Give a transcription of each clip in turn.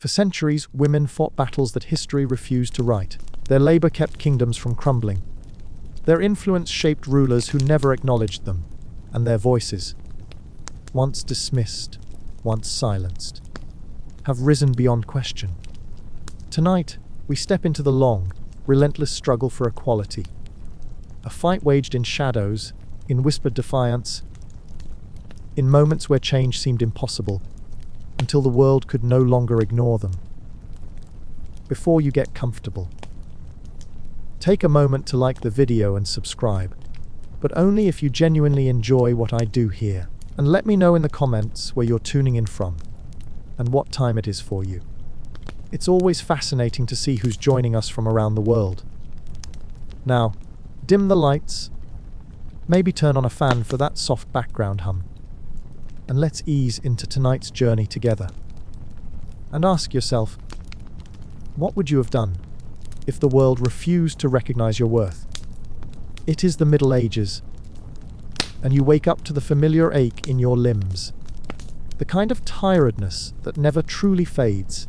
For centuries, women fought battles that history refused to write. Their labor kept kingdoms from crumbling. Their influence shaped rulers who never acknowledged them, and their voices, once dismissed, once silenced, have risen beyond question. Tonight, we step into the long, relentless struggle for equality. A fight waged in shadows, in whispered defiance, in moments where change seemed impossible, until the world could no longer ignore them. Before you get comfortable, take a moment to like the video and subscribe, but only if you genuinely enjoy what I do here. And let me know in the comments where you're tuning in from, and what time it is for you. It's always fascinating to see who's joining us from around the world. Now, dim the lights, maybe turn on a fan for that soft background hum, and let's ease into tonight's journey together. And ask yourself, what would you have done if the world refused to recognize your worth? It is the Middle Ages, and you wake up to the familiar ache in your limbs. The kind of tiredness that never truly fades,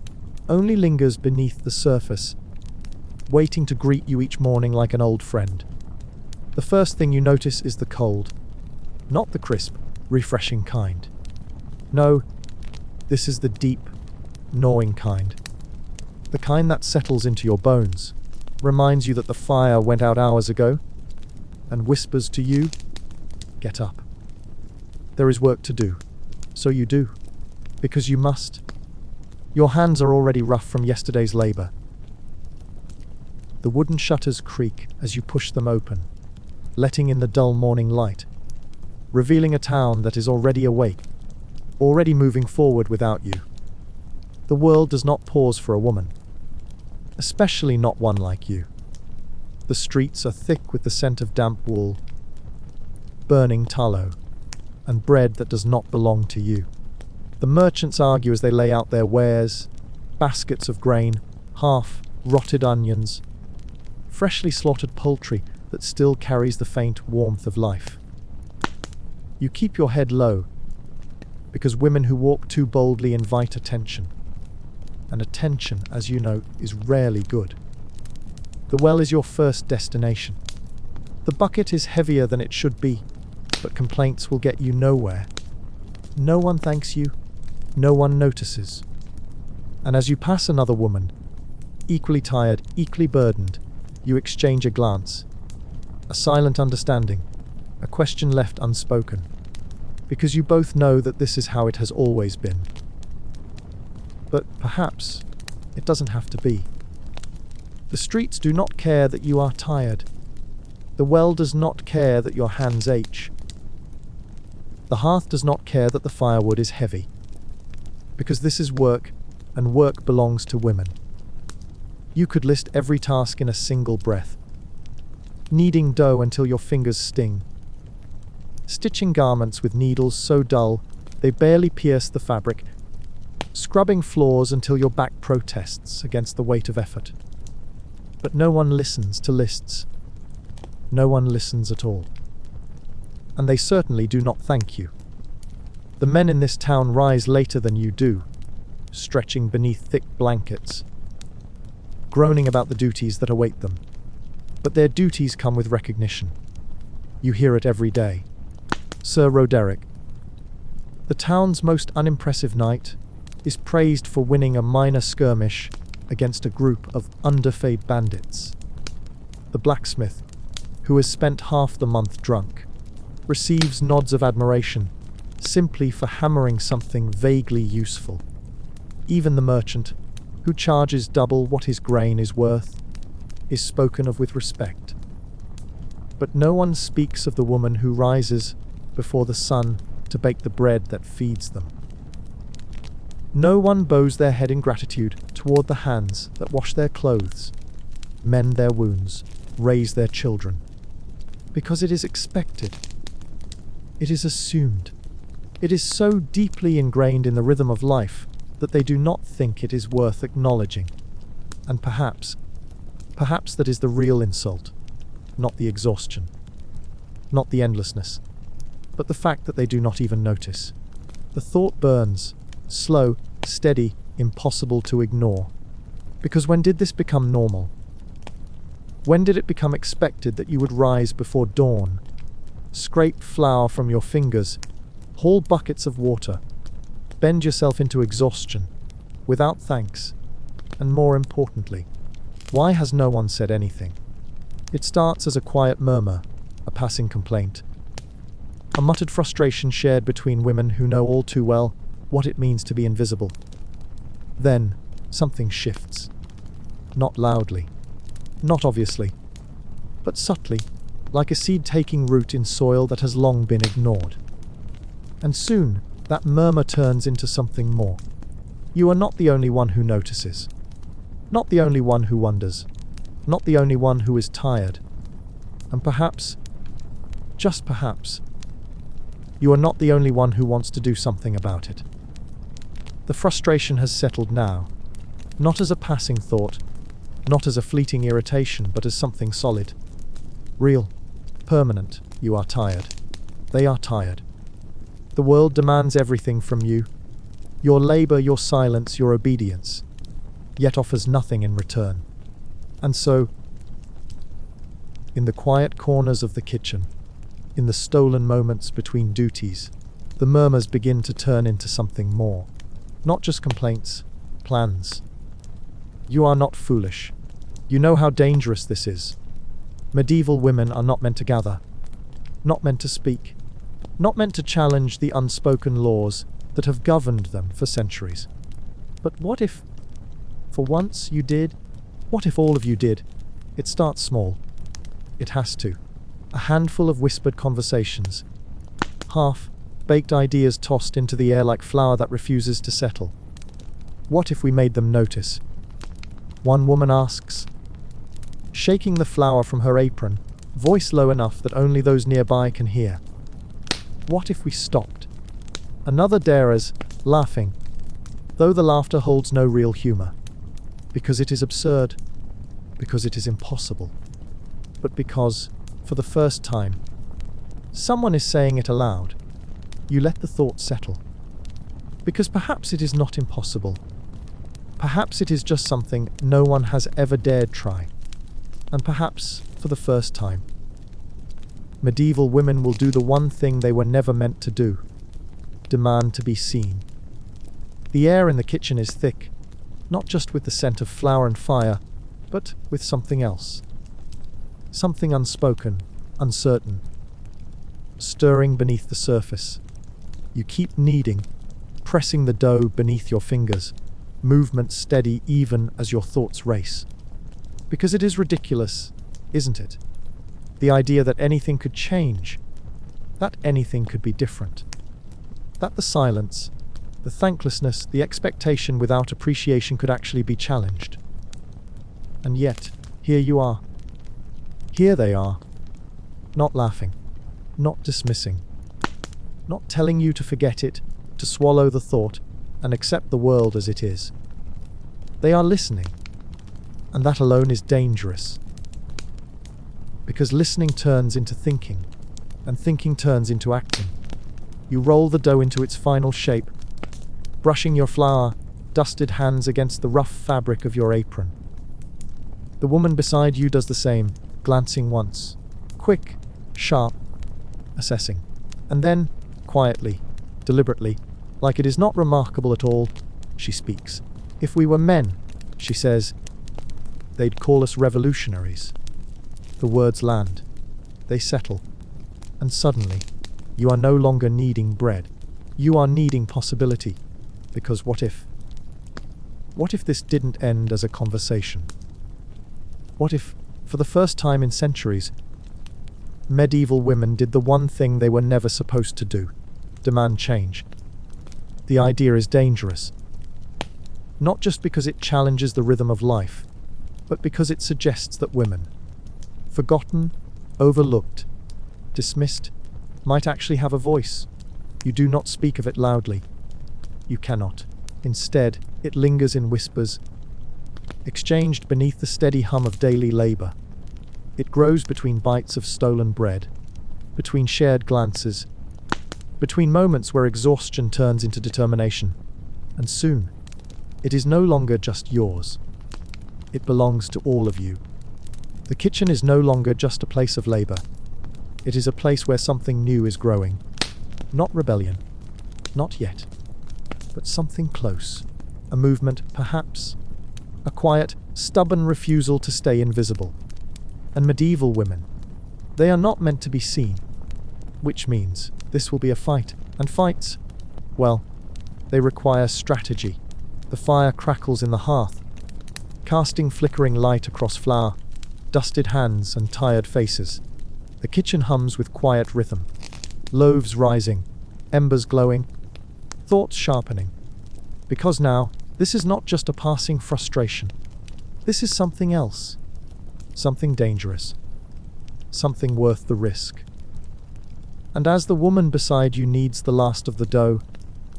only lingers beneath the surface, waiting to greet you each morning like an old friend. The first thing you notice is the cold, not the crisp, refreshing kind. No, this is the deep, gnawing kind. The kind that settles into your bones, reminds you that the fire went out hours ago, and whispers to you, get up. There is work to do, so you do, because you must. Your hands are already rough from yesterday's labor. The wooden shutters creak as you push them open, letting in the dull morning light, revealing a town that is already awake, already moving forward without you. The world does not pause for a woman, especially not one like you. The streets are thick with the scent of damp wool, burning tallow, and bread that does not belong to you. The merchants argue as they lay out their wares, baskets of grain, half-rotted onions, freshly slaughtered poultry that still carries the faint warmth of life. You keep your head low, because women who walk too boldly invite attention. And attention, as you know, is rarely good. The well is your first destination. The bucket is heavier than it should be, but complaints will get you nowhere. No one thanks you, no one notices. And as you pass another woman, equally tired, equally burdened, you exchange a glance, a silent understanding, a question left unspoken, because you both know that this is how it has always been. But perhaps it doesn't have to be. The streets do not care that you are tired. The well does not care that your hands ache. The hearth does not care that the firewood is heavy. Because this is work, and work belongs to women. You could list every task in a single breath. Kneading dough until your fingers sting. Stitching garments with needles so dull they barely pierce the fabric. Scrubbing floors until your back protests against the weight of effort. But no one listens to lists. No one listens at all. And they certainly do not thank you. The men in this town rise later than you do, stretching beneath thick blankets, groaning about the duties that await them. But their duties come with recognition. You hear it every day. Sir Roderick, the town's most unimpressive knight, is praised for winning a minor skirmish against a group of underfed bandits. The blacksmith, who has spent half the month drunk, receives nods of admiration simply for hammering something vaguely useful. Even the merchant, who charges double what his grain is worth, is spoken of with respect. But no one speaks of the woman who rises before the sun to bake the bread that feeds them. No one bows their head in gratitude toward the hands that wash their clothes, mend their wounds, raise their children. Because it is expected. It is assumed. It is so deeply ingrained in the rhythm of life that they do not think it is worth acknowledging. And perhaps that is the real insult, not the exhaustion, not the endlessness, but the fact that they do not even notice. The thought burns, slow, steady, impossible to ignore. Because when did this become normal? When did it become expected that you would rise before dawn, scrape flour from your fingers, haul buckets of water, bend yourself into exhaustion, without thanks? And more importantly, why has no one said anything? It starts as a quiet murmur, a passing complaint, a muttered frustration shared between women who know all too well what it means to be invisible. Then, something shifts. Not loudly, not obviously, but subtly, like a seed taking root in soil that has long been ignored. And soon, that murmur turns into something more. You are not the only one who notices. Not the only one who wonders. Not the only one who is tired. And perhaps, just perhaps, you are not the only one who wants to do something about it. The frustration has settled now, not as a passing thought, not as a fleeting irritation, but as something solid, real, permanent. You are tired. They are tired. The world demands everything from you. Your labor, your silence, your obedience, yet offers nothing in return. And so, in the quiet corners of the kitchen, in the stolen moments between duties, the murmurs begin to turn into something more. Not just complaints, plans. You are not foolish. You know how dangerous this is. Medieval women are not meant to gather, not meant to speak, not meant to challenge the unspoken laws that have governed them for centuries. But what if, for once, you did? What if all of you did? It starts small. It has to. A handful of whispered conversations. Half-baked ideas tossed into the air like flour that refuses to settle. What if we made them notice? One woman asks, shaking the flour from her apron, voice low enough that only those nearby can hear. What if we stopped? Another dares, laughing, though the laughter holds no real humor. Because it is absurd, because it is impossible, but because, for the first time, someone is saying it aloud. You let the thought settle. Because perhaps it is not impossible. Perhaps it is just something no one has ever dared try. And perhaps, for the first time, medieval women will do the one thing they were never meant to do: demand to be seen. The air in the kitchen is thick, not just with the scent of flour and fire, but with something else. Something unspoken, uncertain, stirring beneath the surface. You keep kneading, pressing the dough beneath your fingers, movement steady even as your thoughts race. Because it is ridiculous, isn't it? The idea that anything could change, that anything could be different, that the silence, the thanklessness, the expectation without appreciation could actually be challenged. And yet, here you are. Here they are. Not laughing, not dismissing, not telling you to forget it, to swallow the thought, and accept the world as it is. They are listening. And that alone is dangerous. Because listening turns into thinking, and thinking turns into acting. You roll the dough into its final shape, brushing your flour, dusted hands against the rough fabric of your apron. The woman beside you does the same, glancing once, quick, sharp, assessing, and then, quietly, deliberately, like it is not remarkable at all, she speaks. If we were men, she says, they'd call us revolutionaries. The words land. They settle. And suddenly, you are no longer needing bread. You are needing possibility. Because what if? What if this didn't end as a conversation? What if, for the first time in centuries, medieval women did the one thing they were never supposed to do: demand change? The idea is dangerous. Not just because it challenges the rhythm of life, but because it suggests that women, forgotten, overlooked, dismissed, might actually have a voice. You do not speak of it loudly. You cannot. Instead, it lingers in whispers, exchanged beneath the steady hum of daily labor. It grows between bites of stolen bread, between shared glances, between moments where exhaustion turns into determination. And soon, It is no longer just yours. It belongs to all of you. The kitchen is no longer just a place of labor. It is a place where something new is growing. Not rebellion. Not yet. But something close. A movement, perhaps. A quiet, stubborn refusal to stay invisible. And medieval women. They are not meant to be seen. Which means this will be a fight. And fights, well, they require strategy. The fire crackles in the hearth, casting flickering light across flour, dusted hands and tired faces. The kitchen hums with quiet rhythm. Loaves rising, embers glowing, thoughts sharpening. Because now, this is not just a passing frustration. This is something else. Something dangerous. Something worth the risk. And as the woman beside you kneads the last of the dough,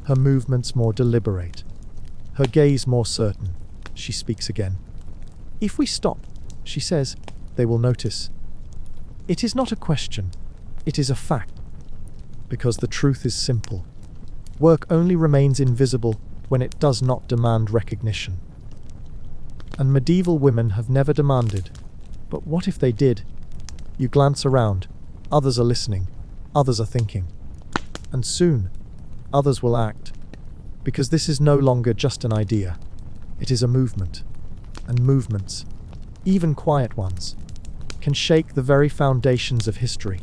her movements more deliberate, her gaze more certain, she speaks again. If we stop, she says, they will notice. It is not a question, it is a fact. Because the truth is simple. Work only remains invisible when it does not demand recognition. And medieval women have never demanded. But what if they did? You glance around, others are listening, others are thinking. And soon, others will act. Because this is no longer just an idea. It is a movement. And movements, even quiet ones, can shake the very foundations of history.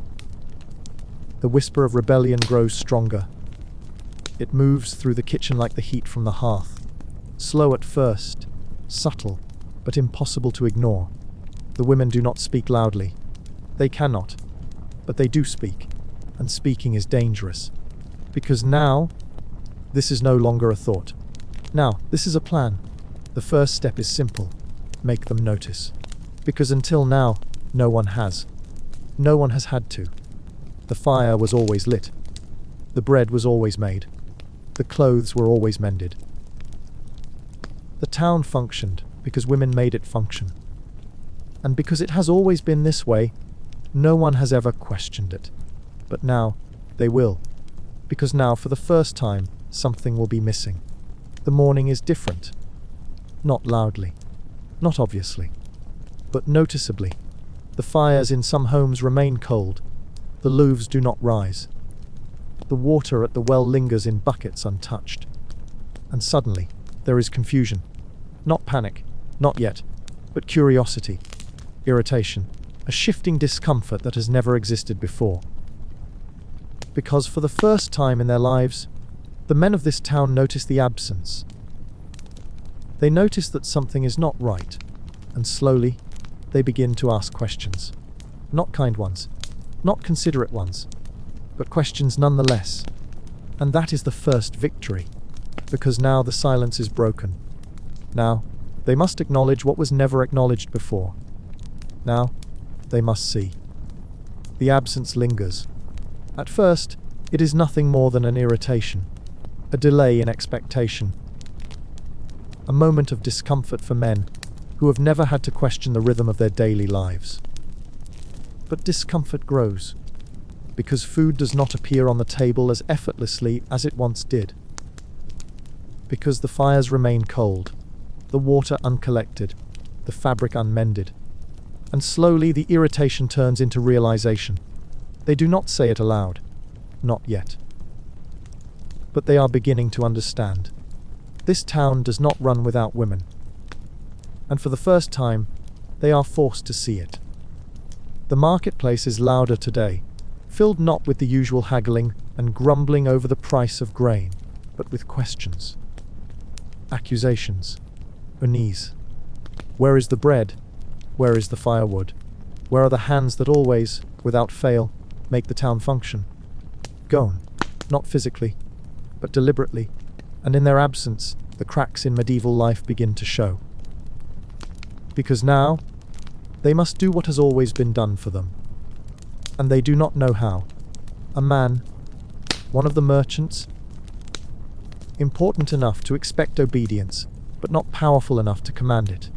The whisper of rebellion grows stronger. It moves through the kitchen like the heat from the hearth. Slow at first, subtle, but impossible to ignore. The women do not speak loudly. They cannot, but they do speak. And speaking is dangerous. Because now, this is no longer a thought. Now, this is a plan. The first step is simple. Make them notice. Because until now, no one has. No one has had to. The fire was always lit. The bread was always made. The clothes were always mended. The town functioned because women made it function. And because it has always been this way, no one has ever questioned it. But now, they will. Because now, for the first time, something will be missing. The morning is different. Not loudly. Not obviously. But noticeably. The fires in some homes remain cold. The loaves do not rise. The water at the well lingers in buckets untouched. And suddenly, there is confusion. Not panic. Not yet. But curiosity. Irritation. A shifting discomfort that has never existed before. Because for the first time in their lives, the men of this town notice the absence. They notice that something is not right, and slowly, they begin to ask questions. Not kind ones, not considerate ones, but questions nonetheless. And that is the first victory, because now the silence is broken. Now, they must acknowledge what was never acknowledged before. Now, they must see. The absence lingers. At first, it is nothing more than an irritation, a delay in expectation, a moment of discomfort for men who have never had to question the rhythm of their daily lives. But discomfort grows, because food does not appear on the table as effortlessly as it once did. Because the fires remain cold, the water uncollected, the fabric unmended, and slowly the irritation turns into realization. They do not say it aloud, not yet. But they are beginning to understand. This town does not run without women. And for the first time, they are forced to see it. The marketplace is louder today, filled not with the usual haggling and grumbling over the price of grain, but with questions, accusations, unease. Where is the bread? Where is the firewood? Where are the hands that always, without fail, make the town function? Gone, not physically, but deliberately, and in their absence, the cracks in medieval life begin to show. Because now, they must do what has always been done for them. And they do not know how. A man, one of the merchants, important enough to expect obedience, but not powerful enough to command it,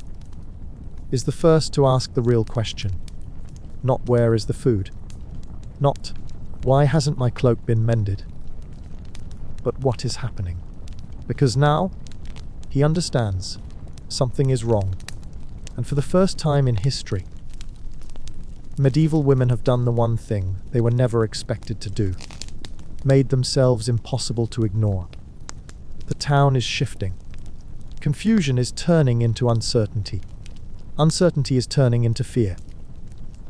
is the first to ask the real question. Not where is the food? Not why hasn't my cloak been mended? But what is happening? Because now, He understands. Something is wrong. And for the first time in history, medieval women have done the one thing they were never expected to do. Made themselves impossible to ignore. The town is shifting. Confusion is turning into uncertainty. Uncertainty is turning into fear.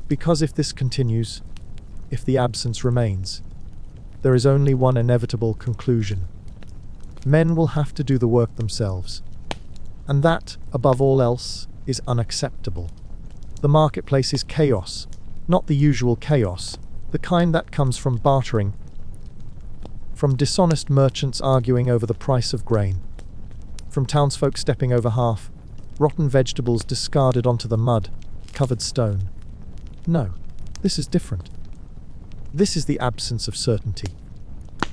Because if this continues, if the absence remains, there is only one inevitable conclusion. Men will have to do the work themselves. And that, above all else, is unacceptable. The marketplace is chaos, not the usual chaos, the kind that comes from bartering, from dishonest merchants arguing over the price of grain, from townsfolk stepping over half, rotten vegetables discarded onto the mud-covered stone. No, this is different. This is the absence of certainty.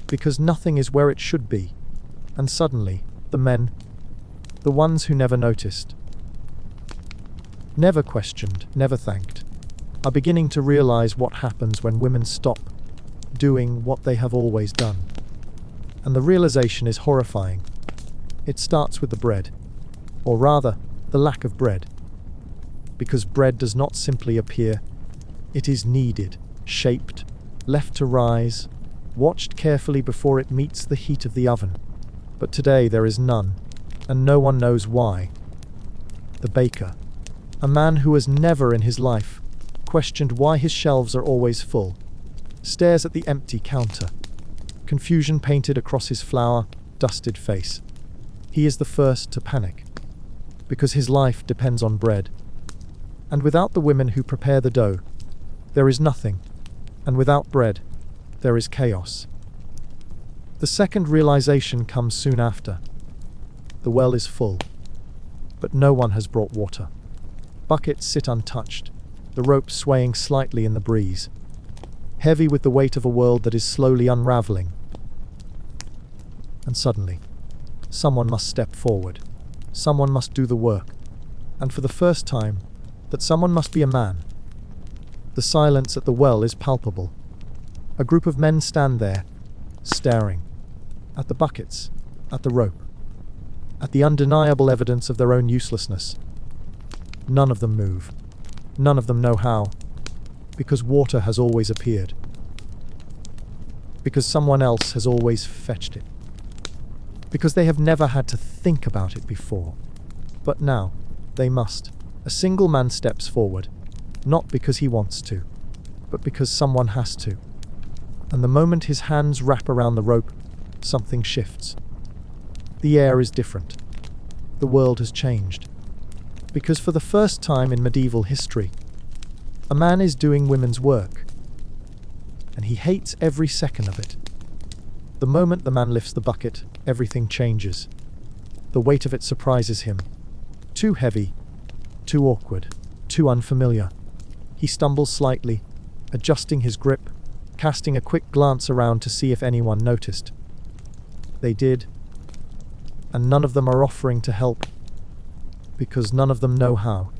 Because nothing is where it should be. And suddenly, the men, the ones who never noticed, never questioned, never thanked, are beginning to realize what happens when women stop doing what they have always done. And the realization is horrifying. It starts with the bread, or rather, the lack of bread. Because bread does not simply appear, it is kneaded, shaped, left to rise, watched carefully before it meets the heat of the oven. But today there is none, and no one knows why. The baker, a man who has never in his life questioned why his shelves are always full, stares at the empty counter, confusion painted across his flour-dusted face. He is the first to panic, because his life depends on bread. And without the women who prepare the dough, there is nothing, and without bread, there is chaos. The second realization comes soon after. The well is full, but no one has brought water. Buckets sit untouched, the rope swaying slightly in the breeze, heavy with the weight of a world that is slowly unraveling. And suddenly, someone must step forward. Someone must do the work. And for the first time, that someone must be a man. The silence at the well is palpable. A group of men stand there, staring, at the buckets, at the rope, at the undeniable evidence of their own uselessness. None of them move. None of them know how. Because water has always appeared. Because someone else has always fetched it. Because they have never had to think about it before. But now, they must. A single man steps forward, not because he wants to, but because someone has to. And the moment his hands wrap around the rope, something shifts. The air is different. The world has changed. Because for the first time in medieval history, a man is doing women's work. And he hates every second of it. The moment the man lifts the bucket, everything changes. The weight of it surprises him. Too heavy, too awkward, too unfamiliar. He stumbles slightly, adjusting his grip, casting a quick glance around to see if anyone noticed. They did, and none of them are offering to help, because none of them know how,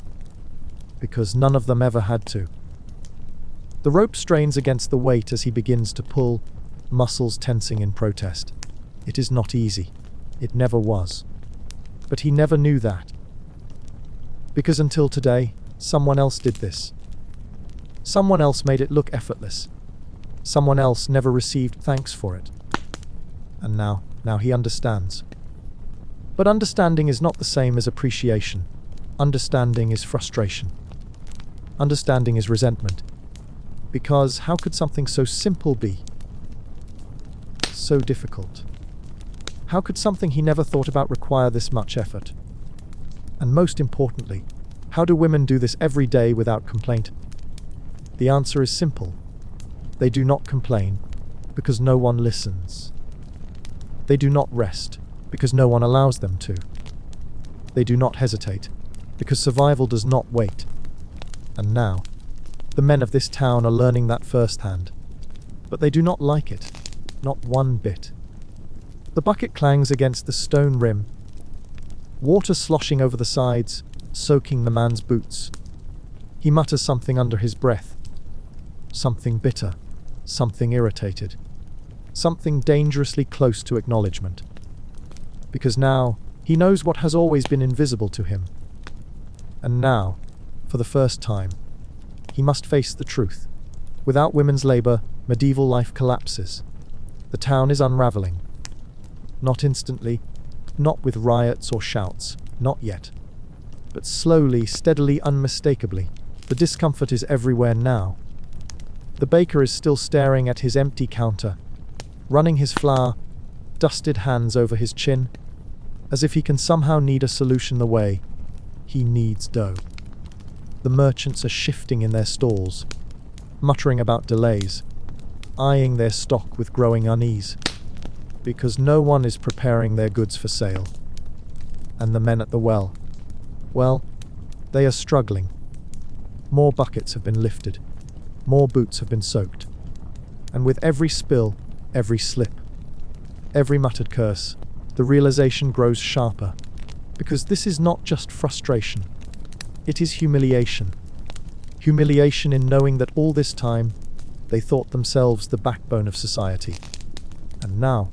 because none of them ever had to. The rope strains against the weight as he begins to pull, muscles tensing in protest. It is not easy. It never was. But he never knew that. Because until today, someone else did this. Someone else made it look effortless. Someone else never received thanks for it. And now he understands. But understanding is not the same as appreciation. Understanding is frustration. Understanding is resentment. Because how could something so simple be so difficult? How could something he never thought about require this much effort? And most importantly, how do women do this every day without complaint? The answer is simple. They do not complain because no one listens. They do not rest because no one allows them to. They do not hesitate because survival does not wait. And now, the men of this town are learning that firsthand. But they do not like it, not one bit. The bucket clangs against the stone rim, water sloshing over the sides, soaking the man's boots. He mutters something under his breath. Something bitter, something irritated, something dangerously close to acknowledgement. Because now, He knows what has always been invisible to him. And now, for the first time, he must face the truth. Without women's labor, medieval life collapses. The town is unraveling. Not instantly, not with riots or shouts, not yet. But slowly, steadily, unmistakably, the discomfort is everywhere now. The baker is still staring at his empty counter, running his flour, dusted hands over his chin, as if he can somehow knead a solution the way he needs dough. The merchants are shifting in their stalls, muttering about delays, eyeing their stock with growing unease, because no one is preparing their goods for sale. And the men at the well, they are struggling. More buckets have been lifted, more boots have been soaked, and with every spill, every slip, every muttered curse, the realization grows sharper, because this is not just frustration, it is humiliation. Humiliation in knowing that all this time, they thought themselves the backbone of society. And now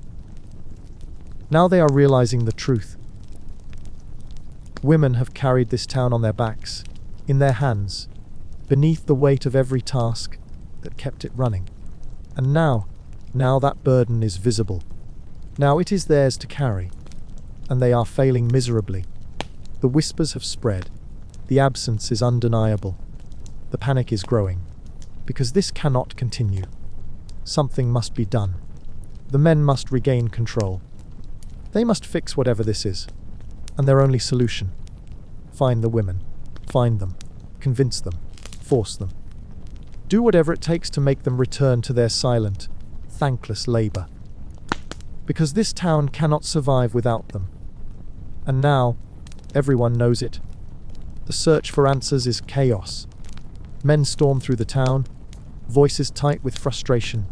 they are realizing the truth. Women have carried this town on their backs, in their hands, beneath the weight of every task that kept it running. And now that burden is visible. Now it is theirs to carry, and they are failing miserably. The whispers have spread. The absence is undeniable. The panic is growing, because this cannot continue. Something must be done. The men must regain control. They must fix whatever this is, and their only solution: find the women, find them, convince them, force them. Do whatever it takes to make them return to their silent, thankless labor. Because this town cannot survive without them. And now, everyone knows it. The search for answers is chaos. Men storm through the town, voices tight with frustration,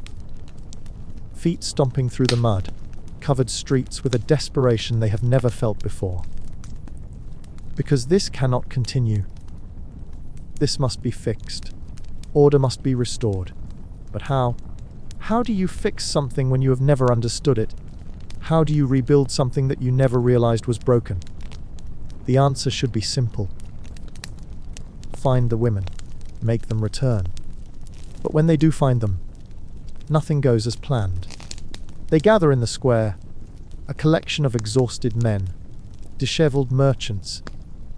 feet stomping through the mud, covered streets with a desperation they have never felt before. Because this cannot continue. This must be fixed. Order must be restored. But how? How do you fix something when you have never understood it? How do you rebuild something that you never realized was broken? The answer should be simple. Find the women. Make them return. But when they do find them, nothing goes as planned. They gather in the square, a collection of exhausted men, disheveled merchants,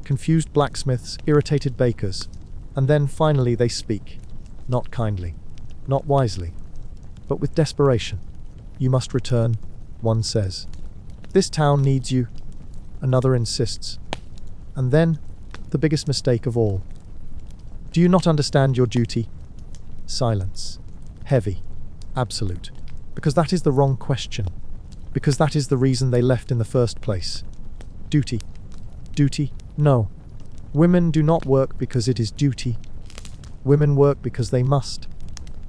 confused blacksmiths, irritated bakers, and then finally they speak, not kindly, not wisely, but with desperation. You must return, one says. This town needs you, another insists. And then, the biggest mistake of all. Do you not understand your duty? Silence. Heavy. Absolute. Because that is the wrong question. Because that is the reason they left in the first place. Duty. Duty? No. Women do not work because it is duty. Women work because they must.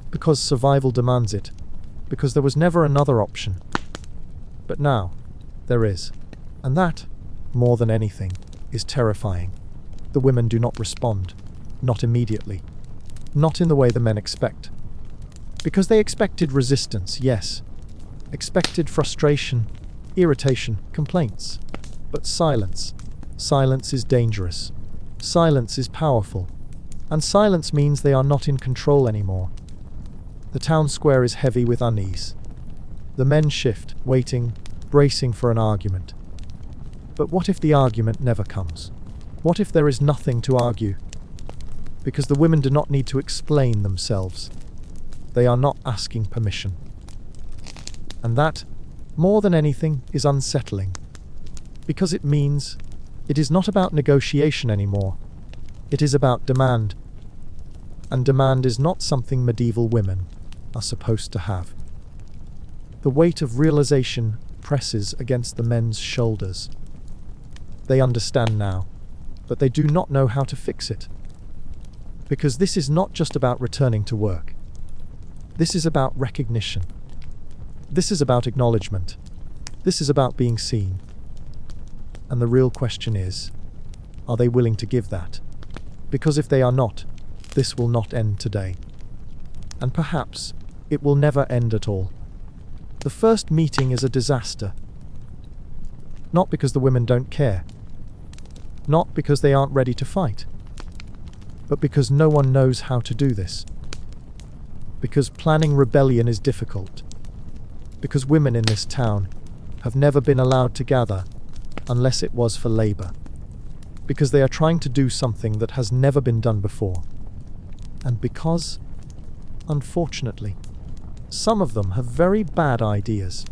Because survival demands it. Because there was never another option. But now, there is. And that, more than anything, is terrifying. The women do not respond. Not immediately. Not in the way the men expect. Because they expected resistance, yes. Expected frustration, irritation, complaints. But silence. Silence is dangerous. Silence is powerful. And silence means they are not in control anymore. The town square is heavy with unease. The men shift, waiting, bracing for an argument. But what if the argument never comes? What if there is nothing to argue? Because the women do not need to explain themselves. They are not asking permission. And that, more than anything, is unsettling. Because it means it is not about negotiation anymore. It is about demand. And demand is not something medieval women are supposed to have. The weight of realization presses against the men's shoulders. They understand now, but they do not know how to fix it. Because this is not just about returning to work. This is about recognition. This is about acknowledgement. This is about being seen. And the real question is, are they willing to give that? Because if they are not, this will not end today. And perhaps it will never end at all. The first meeting is a disaster. Not because the women don't care. Not because they aren't ready to fight. But because no one knows how to do this. Because planning rebellion is difficult. Because women in this town have never been allowed to gather unless it was for labor. Because they are trying to do something that has never been done before. And because, unfortunately, some of them have very bad ideas.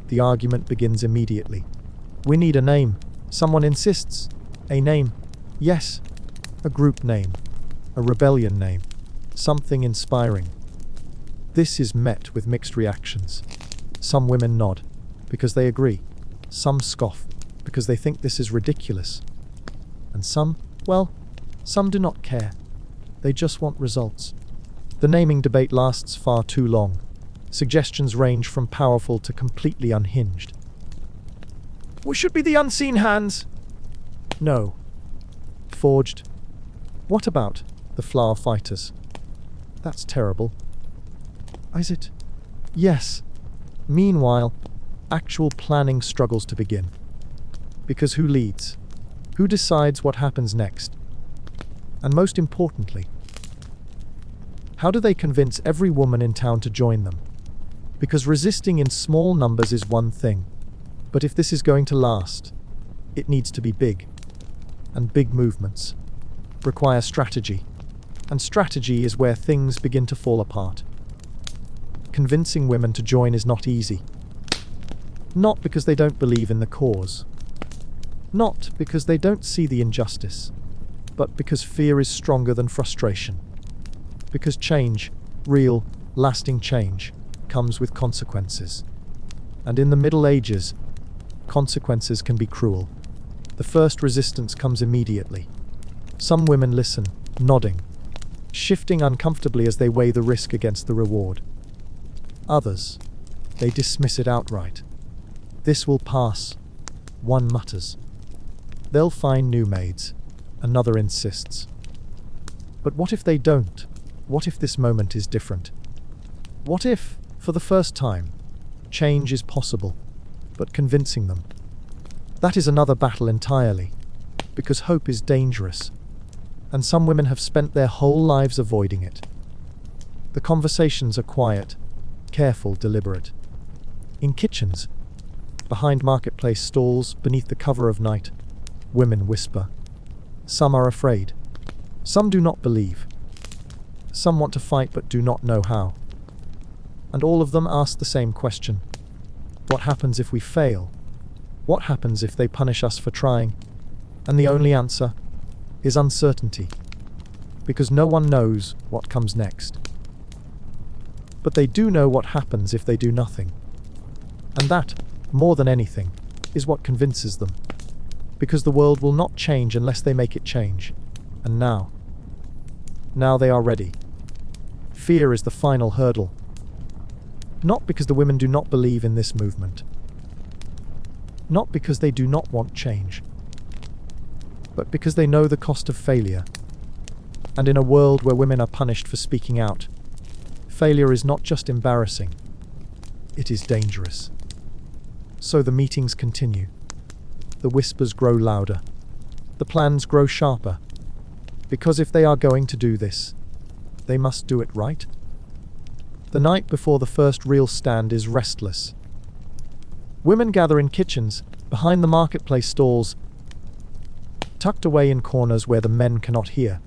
The argument begins immediately. We need a name. Someone insists. A name. Yes. A group name. A rebellion name. Something inspiring. This is met with mixed reactions. Some women nod because they agree. Some scoff because they think this is ridiculous. And some do not care. They just want results. The naming debate lasts far too long. Suggestions range from powerful to completely unhinged. We should be the unseen hands. No. Forged. What about the flower fighters? That's terrible. Is it? Yes. Meanwhile, actual planning struggles to begin. Because who leads? Who decides what happens next? And most importantly, how do they convince every woman in town to join them? Because resisting in small numbers is one thing, but if this is going to last, it needs to be big. And big movements require strategy, and strategy is where things begin to fall apart. Convincing women to join is not easy. Not because they don't believe in the cause. Not because they don't see the injustice, but because fear is stronger than frustration. Because change, real, lasting change, comes with consequences. And in the Middle Ages, consequences can be cruel. The first resistance comes immediately. Some women listen, nodding, shifting uncomfortably as they weigh the risk against the reward. Others, they dismiss it outright. This will pass, one mutters. They'll find new maids, another insists. But what if they don't? What if this moment is different? What if, for the first time, change is possible, but convincing them? That is another battle entirely, because hope is dangerous, and some women have spent their whole lives avoiding it. The conversations are quiet, careful, deliberate. In kitchens, behind marketplace stalls, beneath the cover of night, women whisper. Some are afraid. Some do not believe. Some want to fight but do not know how. And all of them ask the same question. What happens if we fail? What happens if they punish us for trying? And the only answer is uncertainty, because no one knows what comes next. But they do know what happens if they do nothing. And that, more than anything, is what convinces them. Because the world will not change unless they make it change. And now they are ready. Fear is the final hurdle. Not because the women do not believe in this movement. Not because they do not want change. But because they know the cost of failure. And in a world where women are punished for speaking out, failure is not just embarrassing, it is dangerous. So the meetings continue. The whispers grow louder. The plans grow sharper. Because if they are going to do this, they must do it right. The night before the first real stand is restless. Women gather in kitchens, behind the marketplace stalls, tucked away in corners where the men cannot hear.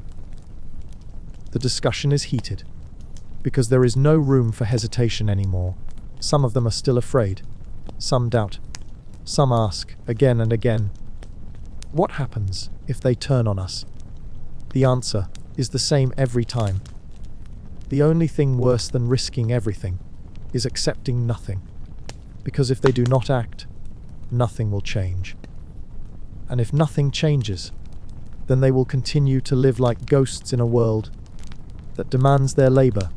The discussion is heated, because there is no room for hesitation anymore. Some of them are still afraid. Some doubt. Some ask, again and again, what happens if they turn on us? The answer is the same every time. The only thing worse than risking everything is accepting nothing. Because if they do not act, nothing will change. And if nothing changes, then they will continue to live like ghosts in a world that demands their labor,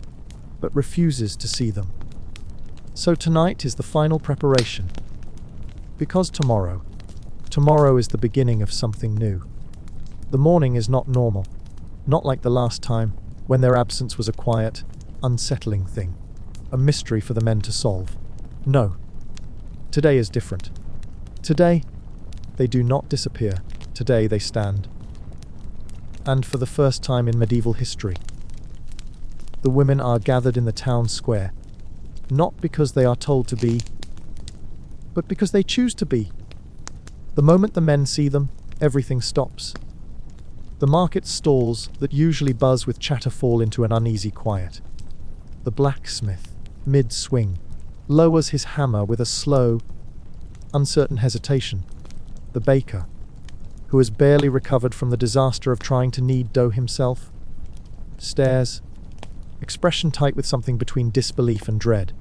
but refuses to see them. So tonight is the final preparation. Because tomorrow is the beginning of something new. The morning is not normal, not like the last time, when their absence was a quiet, unsettling thing, a mystery for the men to solve. No. Today is different. Today They do not disappear. Today they stand. And for the first time in medieval history, the women are gathered in the town square, not because they are told to be, but because they choose to be. The moment the men see them, everything stops. The market stalls that usually buzz with chatter fall into an uneasy quiet. The blacksmith, mid-swing, lowers his hammer with a slow, uncertain hesitation. The baker, who has barely recovered from the disaster of trying to knead dough himself, stares, expression tight with something between disbelief and dread.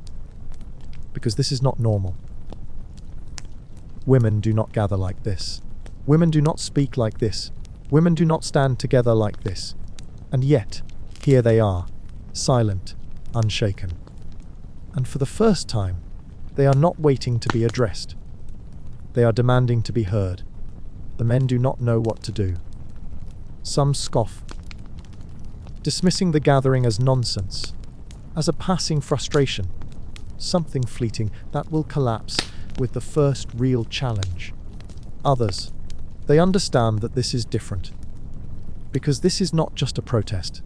Because this is not normal. Women do not gather like this. Women do not speak like this. Women do not stand together like this. And yet, here they are, silent, unshaken. And for the first time, they are not waiting to be addressed. They are demanding to be heard. The men do not know what to do. Some scoff, dismissing the gathering as nonsense, as a passing frustration, something fleeting that will collapse with the first real challenge. Others, they understand that this is different. Because this is not just a protest.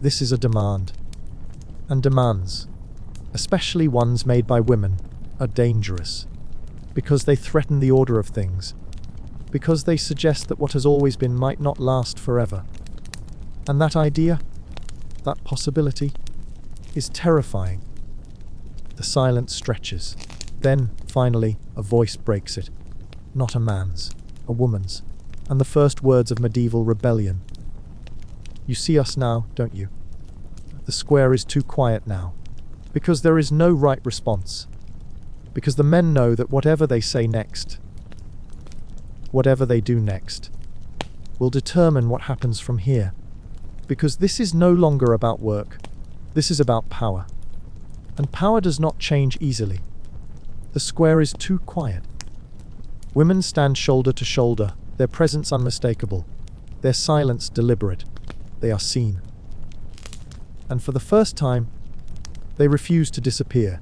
This is a demand. And demands, especially ones made by women, are dangerous. Because they threaten the order of things. Because they suggest that what has always been might not last forever. And that idea, that possibility, is terrifying. The silence stretches. Then, finally, a voice breaks it. Not a man's, a woman's, and the first words of medieval rebellion. You see us now, don't you? The square is too quiet now, because there is no right response. Because the men know that whatever they say next, whatever they do next, will determine what happens from here. Because this is no longer about work. This is about power. And power does not change easily. The square is too quiet. Women stand shoulder to shoulder, their presence unmistakable, their silence deliberate. They are seen. And for the first time, they refuse to disappear.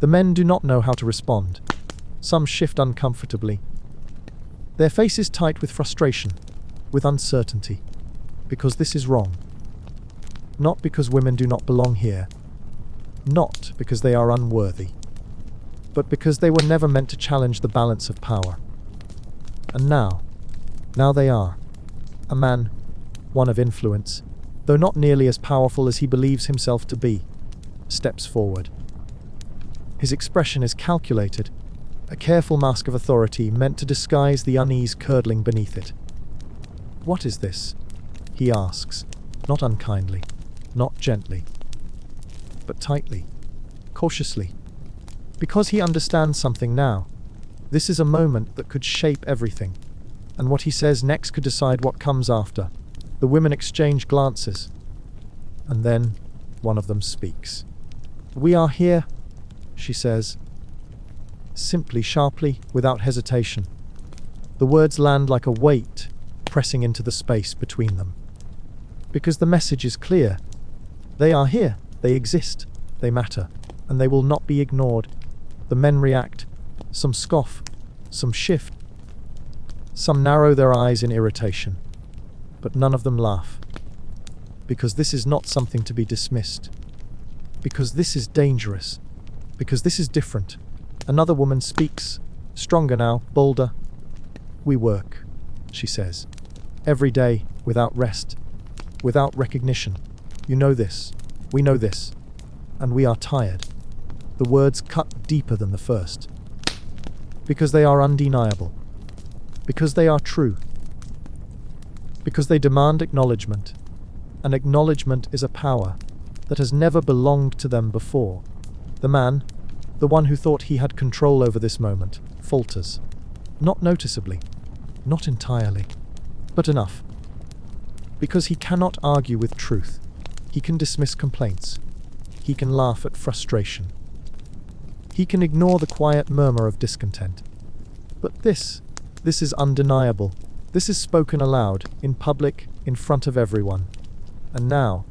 The men do not know how to respond. Some shift uncomfortably. Their faces tight with frustration, with uncertainty, because this is wrong. Not because women do not belong here. Not because they are unworthy. But because they were never meant to challenge the balance of power. And now they are. A man, one of influence, though not nearly as powerful as he believes himself to be, steps forward. His expression is calculated, a careful mask of authority meant to disguise the unease curdling beneath it. What is this? He asks, not unkindly, not gently, but tightly, cautiously. Because he understands something now. This is a moment that could shape everything, and what he says next could decide what comes after. The women exchange glances, and then one of them speaks. "We are here," she says, simply, sharply, without hesitation. The words land like a weight, pressing into the space between them. Because the message is clear. They are here, they exist, they matter, and they will not be ignored. The men react. Some scoff, some shift, some narrow their eyes in irritation. But none of them laugh. Because this is not something to be dismissed. Because this is dangerous. Because this is different. Another woman speaks, stronger now, bolder. "We work," she says. "Every day, without rest, without recognition. You know this. We know this. And we are tired." The words cut deeper than the first. Because they are undeniable. Because they are true. Because they demand acknowledgement. And acknowledgement is a power that has never belonged to them before. The man, the one who thought he had control over this moment, falters. Not noticeably. Not entirely. But enough. Because he cannot argue with truth. He can dismiss complaints. He can laugh at frustration. He can ignore the quiet murmur of discontent. But this is undeniable. This is spoken aloud, in public, in front of everyone. And now,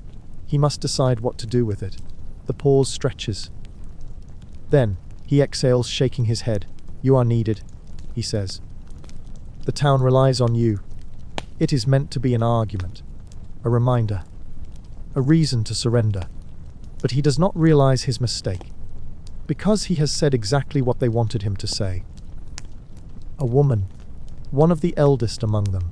he must decide what to do with it. The pause stretches. Then, he exhales, shaking his head. "You are needed," he says. The town relies on you. It is meant to be an argument, a reminder, a reason to surrender. But he does not realize his mistake, because he has said exactly what they wanted him to say. A woman, one of the eldest among them,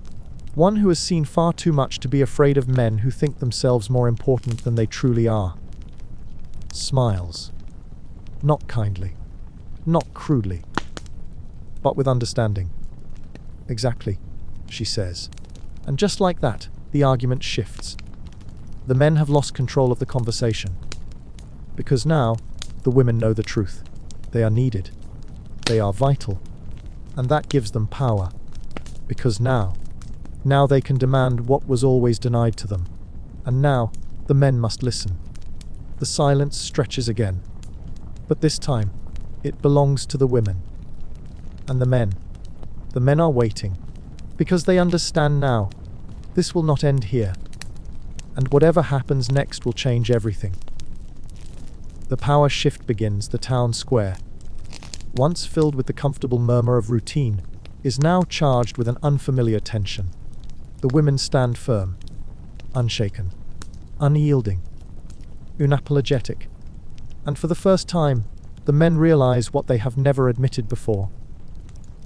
one who has seen far too much to be afraid of men who think themselves more important than they truly are, smiles. Not kindly, not crudely, but with understanding. Exactly, she says. And just like that, the argument shifts. The men have lost control of the conversation. Because now, the women know the truth. They are needed. They are vital. And that gives them power. Because now they can demand what was always denied to them. And now, the men must listen. The silence stretches again. But this time, it belongs to the women. And the men are waiting. Because they understand now, this will not end here. And whatever happens next will change everything. The power shift begins. The town square, once filled with the comfortable murmur of routine, is now charged with an unfamiliar tension. The women stand firm, unshaken, unyielding, unapologetic. And for the first time, the men realize what they have never admitted before.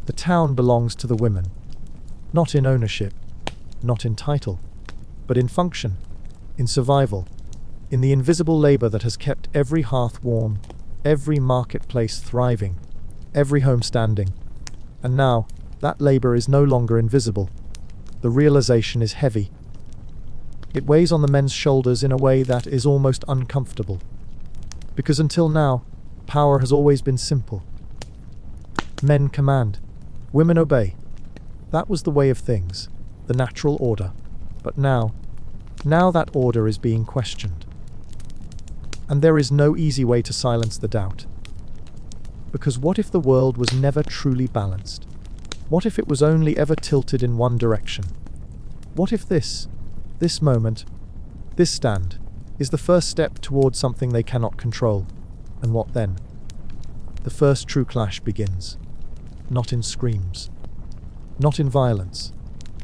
The town belongs to the women, not in ownership, not in title, but in function, in survival, in the invisible labor that has kept every hearth warm, every marketplace thriving, every home standing. And now, that labor is no longer invisible. The realization is heavy. It weighs on the men's shoulders in a way that is almost uncomfortable. Because until now, power has always been simple. Men command, women obey. That was the way of things, the natural order. But now that order is being questioned. And there is no easy way to silence the doubt. Because what if the world was never truly balanced? What if it was only ever tilted in one direction? What if this moment, this stand, is the first step towards something they cannot control? And what then? The first true clash begins. Not in screams, not in violence,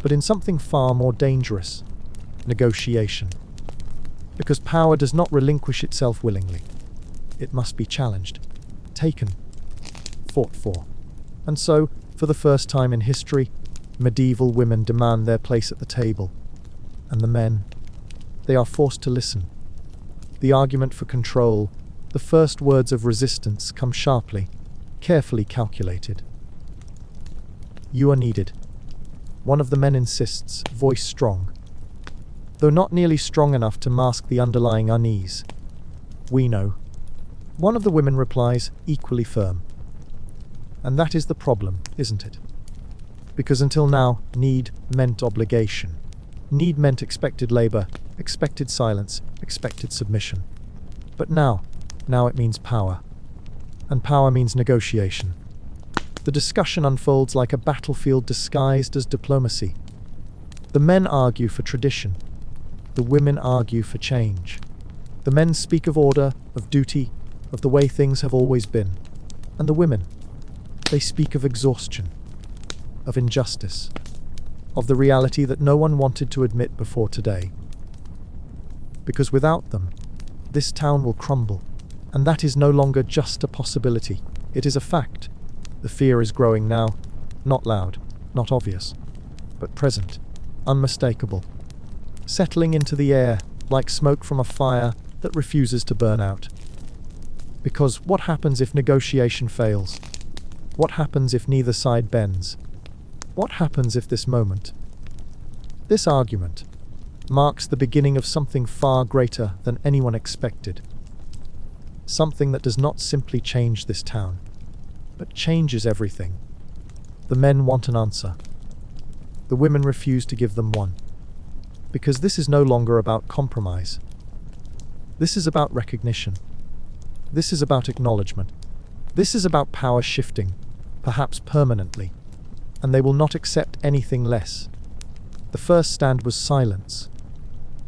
but in something far more dangerous: negotiation. Because power does not relinquish itself willingly. It must be challenged, taken, fought for. And so, for the first time in history, medieval women demand their place at the table. And the men, they are forced to listen. The argument for control, the first words of resistance come sharply, carefully calculated. You are needed. One of the men insists, voice strong, though not nearly strong enough to mask the underlying unease. We know. One of the women replies, equally firm. And that is the problem, isn't it? Because until now, need meant obligation. Need meant expected labor, expected silence, expected submission. But now it means power. And power means negotiation. The discussion unfolds like a battlefield disguised as diplomacy. The men argue for tradition. The women argue for change. The men speak of order, of duty, of the way things have always been. And the women, they speak of exhaustion, of injustice, of the reality that no one wanted to admit before today. Because without them, this town will crumble. And that is no longer just a possibility. It is a fact. The fear is growing now, not loud, not obvious, but present, unmistakable, settling into the air like smoke from a fire that refuses to burn out. Because what happens if negotiation fails? What happens if neither side bends? What happens if this moment, this argument, marks the beginning of something far greater than anyone expected? Something that does not simply change this town, but changes everything. The men want an answer. The women refuse to give them one. Because this is no longer about compromise. This is about recognition. This is about acknowledgement. This is about power shifting, perhaps permanently. And they will not accept anything less. The first stand was silence.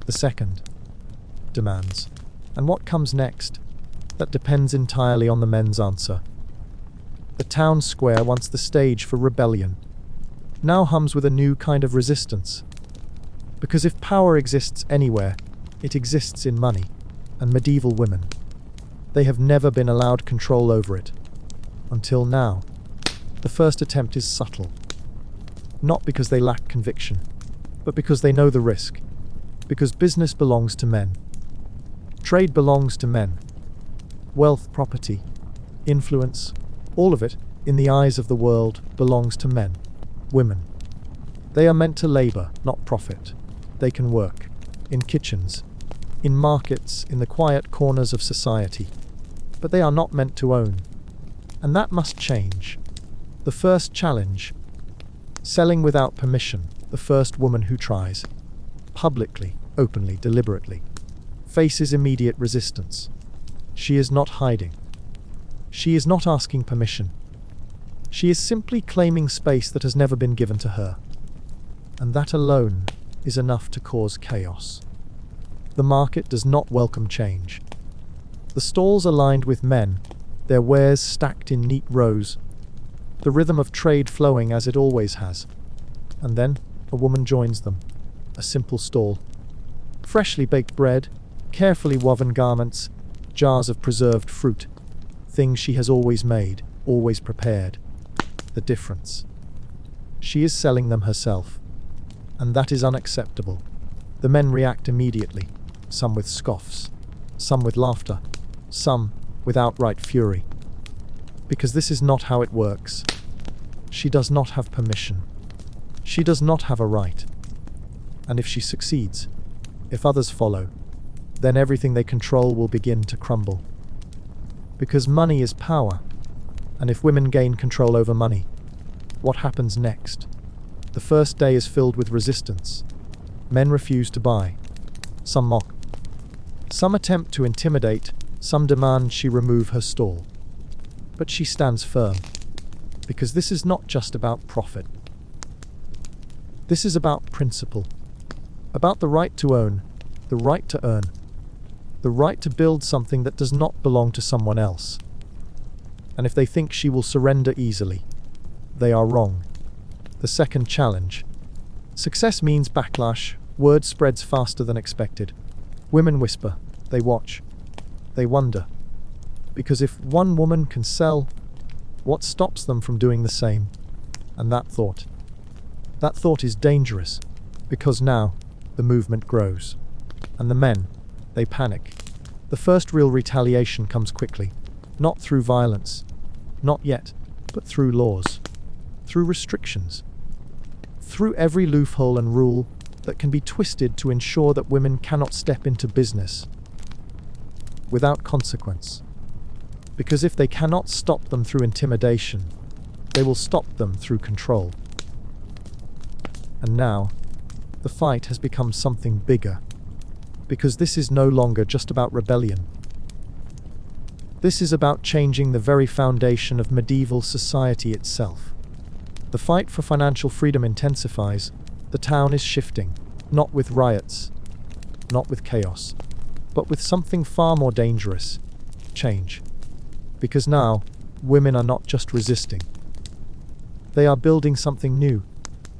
The second, demands. And what comes next? That depends entirely on the men's answer. The town square, once the stage for rebellion, now hums with a new kind of resistance. Because if power exists anywhere, it exists in money, and medieval women. They have never been allowed control over it. Until now. The first attempt is subtle. Not because they lack conviction, but because they know the risk. Because business belongs to men. Trade belongs to men. Wealth, property, influence, all of it, in the eyes of the world, belongs to men. Women. They are meant to labor, not profit. They can work. In kitchens. In markets, in the quiet corners of society. But they are not meant to own. And that must change. The first challenge. Selling without permission. The first woman who tries. Publicly, openly, deliberately. Faces immediate resistance. She is not hiding. She is not asking permission. She is simply claiming space that has never been given to her. And that alone is enough to cause chaos. The market does not welcome change. The stalls are lined with men, their wares stacked in neat rows, the rhythm of trade flowing as it always has. And then a woman joins them. A simple stall. Freshly baked bread, carefully woven garments, jars of preserved fruit. Things she has always made, always prepared. The difference. She is selling them herself. And that is unacceptable. The men react immediately, some with scoffs, some with laughter, some with outright fury. Because this is not how it works. She does not have permission. She does not have a right. And if she succeeds, if others follow, then everything they control will begin to crumble. Because money is power, and if women gain control over money, what happens next? The first day is filled with resistance. Men refuse to buy. Some mock. Some attempt to intimidate. Some demand she remove her stall. But she stands firm. Because this is not just about profit. This is about principle. About the right to own, the right to earn, the right to build something that does not belong to someone else. And if they think she will surrender easily, they are wrong. The second challenge. Success means backlash. Word spreads faster than expected. Women whisper. They watch. They wonder. Because if one woman can sell, what stops them from doing the same? And that thought is dangerous. Because now, the movement grows. And the men, they panic. The first real retaliation comes quickly. Not through violence. Not yet. But through laws. Through restrictions. Through every loophole and rule that can be twisted to ensure that women cannot step into business without consequence. Because if they cannot stop them through intimidation, they will stop them through control. And now, the fight has become something bigger. Because this is no longer just about rebellion. This is about changing the very foundation of medieval society itself. The fight for financial freedom intensifies. The town is shifting, not with riots, not with chaos, but with something far more dangerous, change. Because now, women are not just resisting. They are building something new,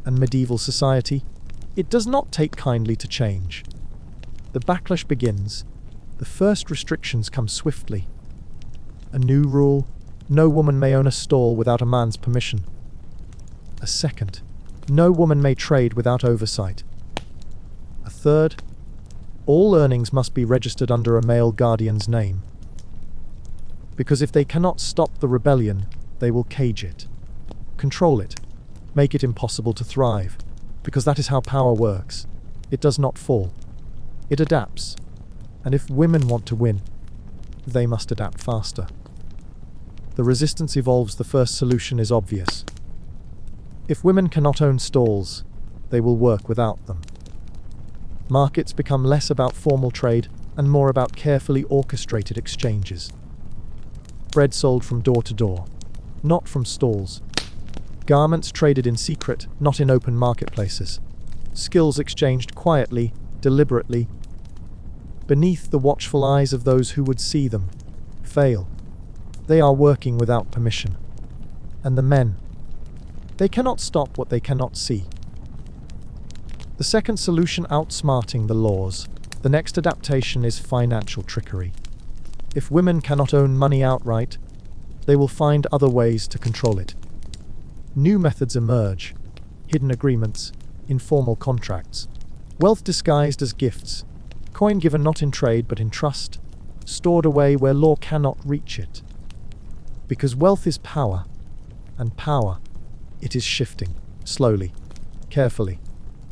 and medieval society, it does not take kindly to change. The backlash begins. The first restrictions come swiftly. A new rule: no woman may own a stall without a man's permission. A second: no woman may trade without oversight. A third: all earnings must be registered under a male guardian's name. Because if they cannot stop the rebellion, they will cage it, control it, make it impossible to thrive. Because that is how power works. It does not fall. It adapts. And if women want to win, they must adapt faster. The resistance evolves. The first solution is obvious. If women cannot own stalls, they will work without them. Markets become less about formal trade and more about carefully orchestrated exchanges. Bread sold from door to door, not from stalls. Garments traded in secret, not in open marketplaces. Skills exchanged quietly, deliberately, beneath the watchful eyes of those who would see them fail. They are working without permission. And the men, They cannot stop what they cannot see. The second solution: outsmarting the laws. The next adaptation is financial trickery. If women cannot own money outright, they will find other ways to control it. New methods emerge: hidden agreements, informal contracts, wealth disguised as gifts, coin given not in trade but in trust, stored away where law cannot reach it. Because wealth is power, and power, it is shifting, slowly, carefully,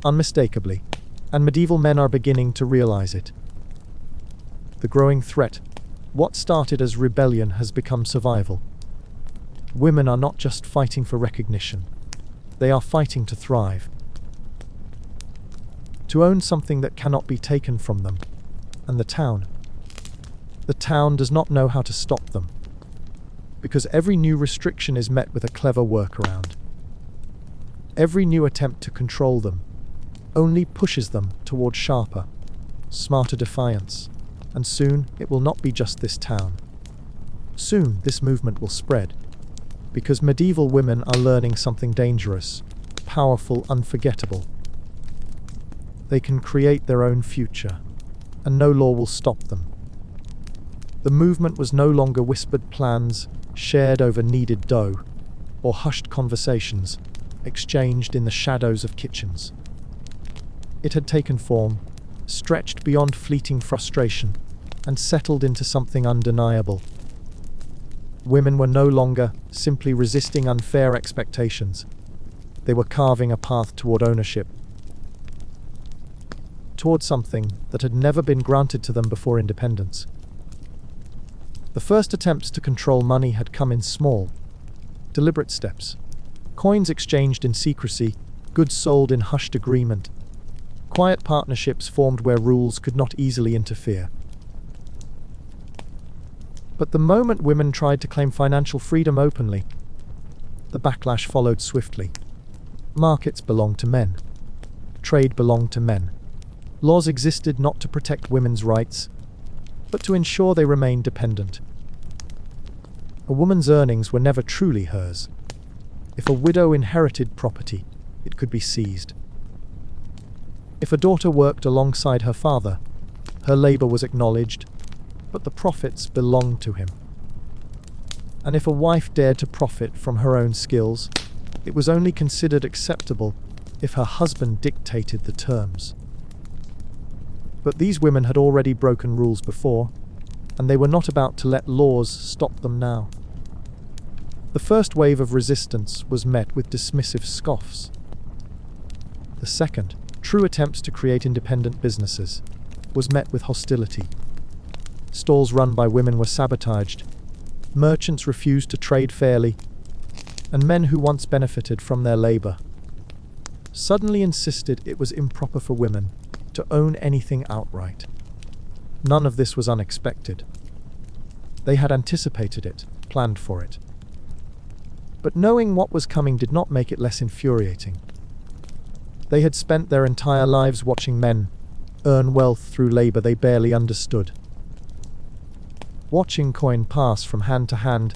unmistakably, and medieval men are beginning to realize it. The growing threat: what started as rebellion has become survival. Women are not just fighting for recognition, they are fighting to thrive. To own something that cannot be taken from them. And the town does not know how to stop them. Because every new restriction is met with a clever workaround. Every new attempt to control them only pushes them toward sharper, smarter defiance. And soon it will not be just this town. Soon this movement will spread. Because medieval women are learning something dangerous, powerful, unforgettable. They can create their own future, and no law will stop them. The movement was no longer whispered plans shared over kneaded dough, or hushed conversations exchanged in the shadows of kitchens. It had taken form, stretched beyond fleeting frustration, and settled into something undeniable. Women were no longer simply resisting unfair expectations. They were carving a path toward ownership, toward something that had never been granted to them before independence. The first attempts to control money had come in small, deliberate steps. Coins exchanged in secrecy, goods sold in hushed agreement, quiet partnerships formed where rules could not easily interfere. But the moment women tried to claim financial freedom openly, the backlash followed swiftly. Markets belonged to men. Trade belonged to men. Laws existed not to protect women's rights, but to ensure they remained dependent. A woman's earnings were never truly hers. If a widow inherited property, it could be seized. If a daughter worked alongside her father, her labor was acknowledged, but the profits belonged to him. And if a wife dared to profit from her own skills, it was only considered acceptable if her husband dictated the terms. But these women had already broken rules before, and they were not about to let laws stop them now. The first wave of resistance was met with dismissive scoffs. The second, true attempts to create independent businesses, was met with hostility. Stalls run by women were sabotaged, merchants refused to trade fairly, and men who once benefited from their labor suddenly insisted it was improper for women to own anything outright. None of this was unexpected. They had anticipated it, planned for it. But knowing what was coming did not make it less infuriating. They had spent their entire lives watching men earn wealth through labor they barely understood. Watching coin pass from hand to hand,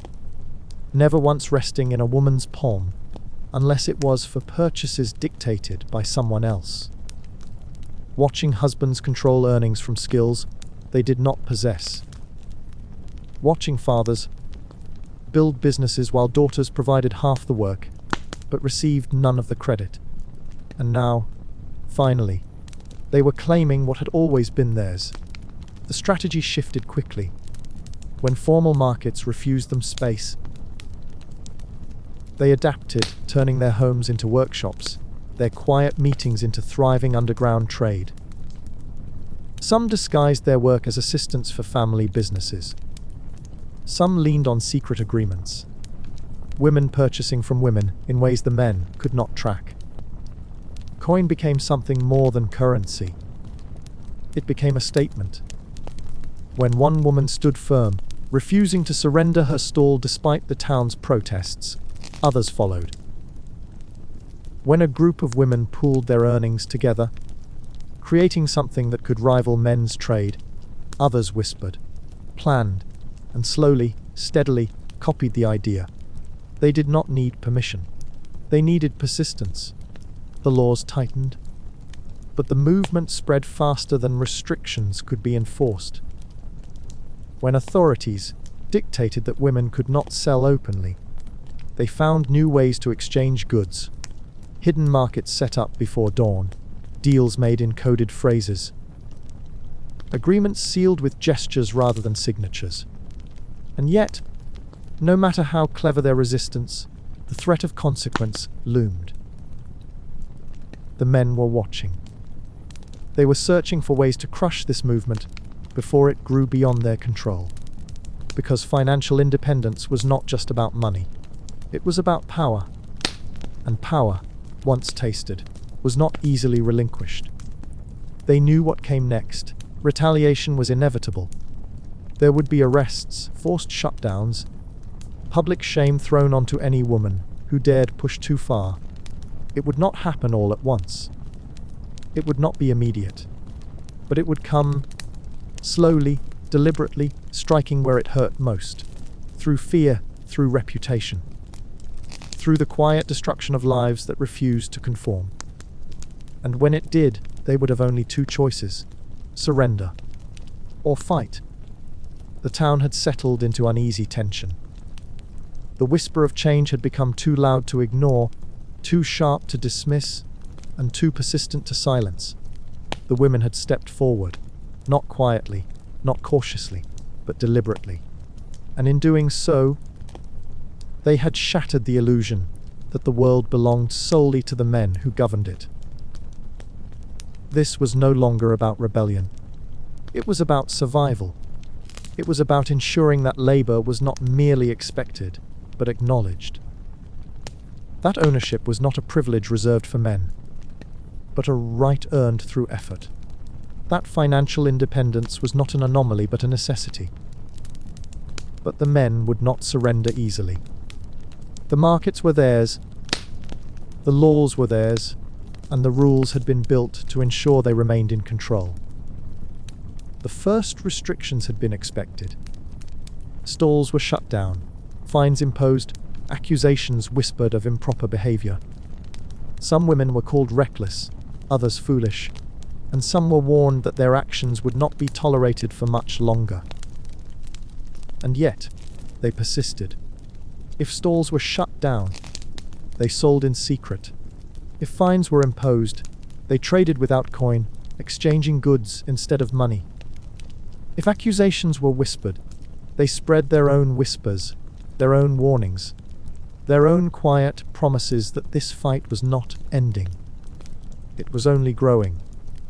never once resting in a woman's palm, unless it was for purchases dictated by someone else. Watching husbands control earnings from skills they did not possess. Watching fathers build businesses while daughters provided half the work, but received none of the credit. And now, finally, they were claiming what had always been theirs. The strategy shifted quickly. When formal markets refused them space, they adapted, turning their homes into workshops, their quiet meetings into thriving underground trade. Some disguised their work as assistants for family businesses. Some leaned on secret agreements, women purchasing from women in ways the men could not track. Coin became something more than currency. It became a statement. When one woman stood firm, refusing to surrender her stall despite the town's protests, others followed. When a group of women pooled their earnings together, creating something that could rival men's trade, others whispered, planned, and slowly, steadily copied the idea. They did not need permission. They needed persistence. The laws tightened, but the movement spread faster than restrictions could be enforced. When authorities dictated that women could not sell openly, they found new ways to exchange goods. Hidden markets set up before dawn, deals made in coded phrases, agreements sealed with gestures rather than signatures. And yet, no matter how clever their resistance, the threat of consequence loomed. The men were watching. They were searching for ways to crush this movement before it grew beyond their control. Because financial independence was not just about money. It was about power. And power, once tasted, was not easily relinquished. They knew what came next. Retaliation was inevitable. There would be arrests, forced shutdowns, public shame thrown onto any woman who dared push too far. It would not happen all at once. It would not be immediate. But it would come slowly, deliberately, striking where it hurt most. Through fear, through reputation. Through the quiet destruction of lives that refused to conform. And when it did, they would have only two choices: surrender or fight. The town had settled into uneasy tension. The whisper of change had become too loud to ignore, too sharp to dismiss, and too persistent to silence. The women had stepped forward, not quietly, not cautiously, but deliberately. And in doing so, they had shattered the illusion that the world belonged solely to the men who governed it. This was no longer about rebellion. It was about survival. It was about ensuring that labor was not merely expected, but acknowledged. That ownership was not a privilege reserved for men, but a right earned through effort. That financial independence was not an anomaly but a necessity. But the men would not surrender easily. The markets were theirs, the laws were theirs, and the rules had been built to ensure they remained in control. The first restrictions had been expected. Stalls were shut down, fines imposed, accusations whispered of improper behavior. Some women were called reckless, others foolish, and some were warned that their actions would not be tolerated for much longer. And yet, they persisted. If stalls were shut down, they sold in secret. If fines were imposed, they traded without coin, exchanging goods instead of money. If accusations were whispered, they spread their own whispers, their own warnings, their own quiet promises that this fight was not ending. It was only growing.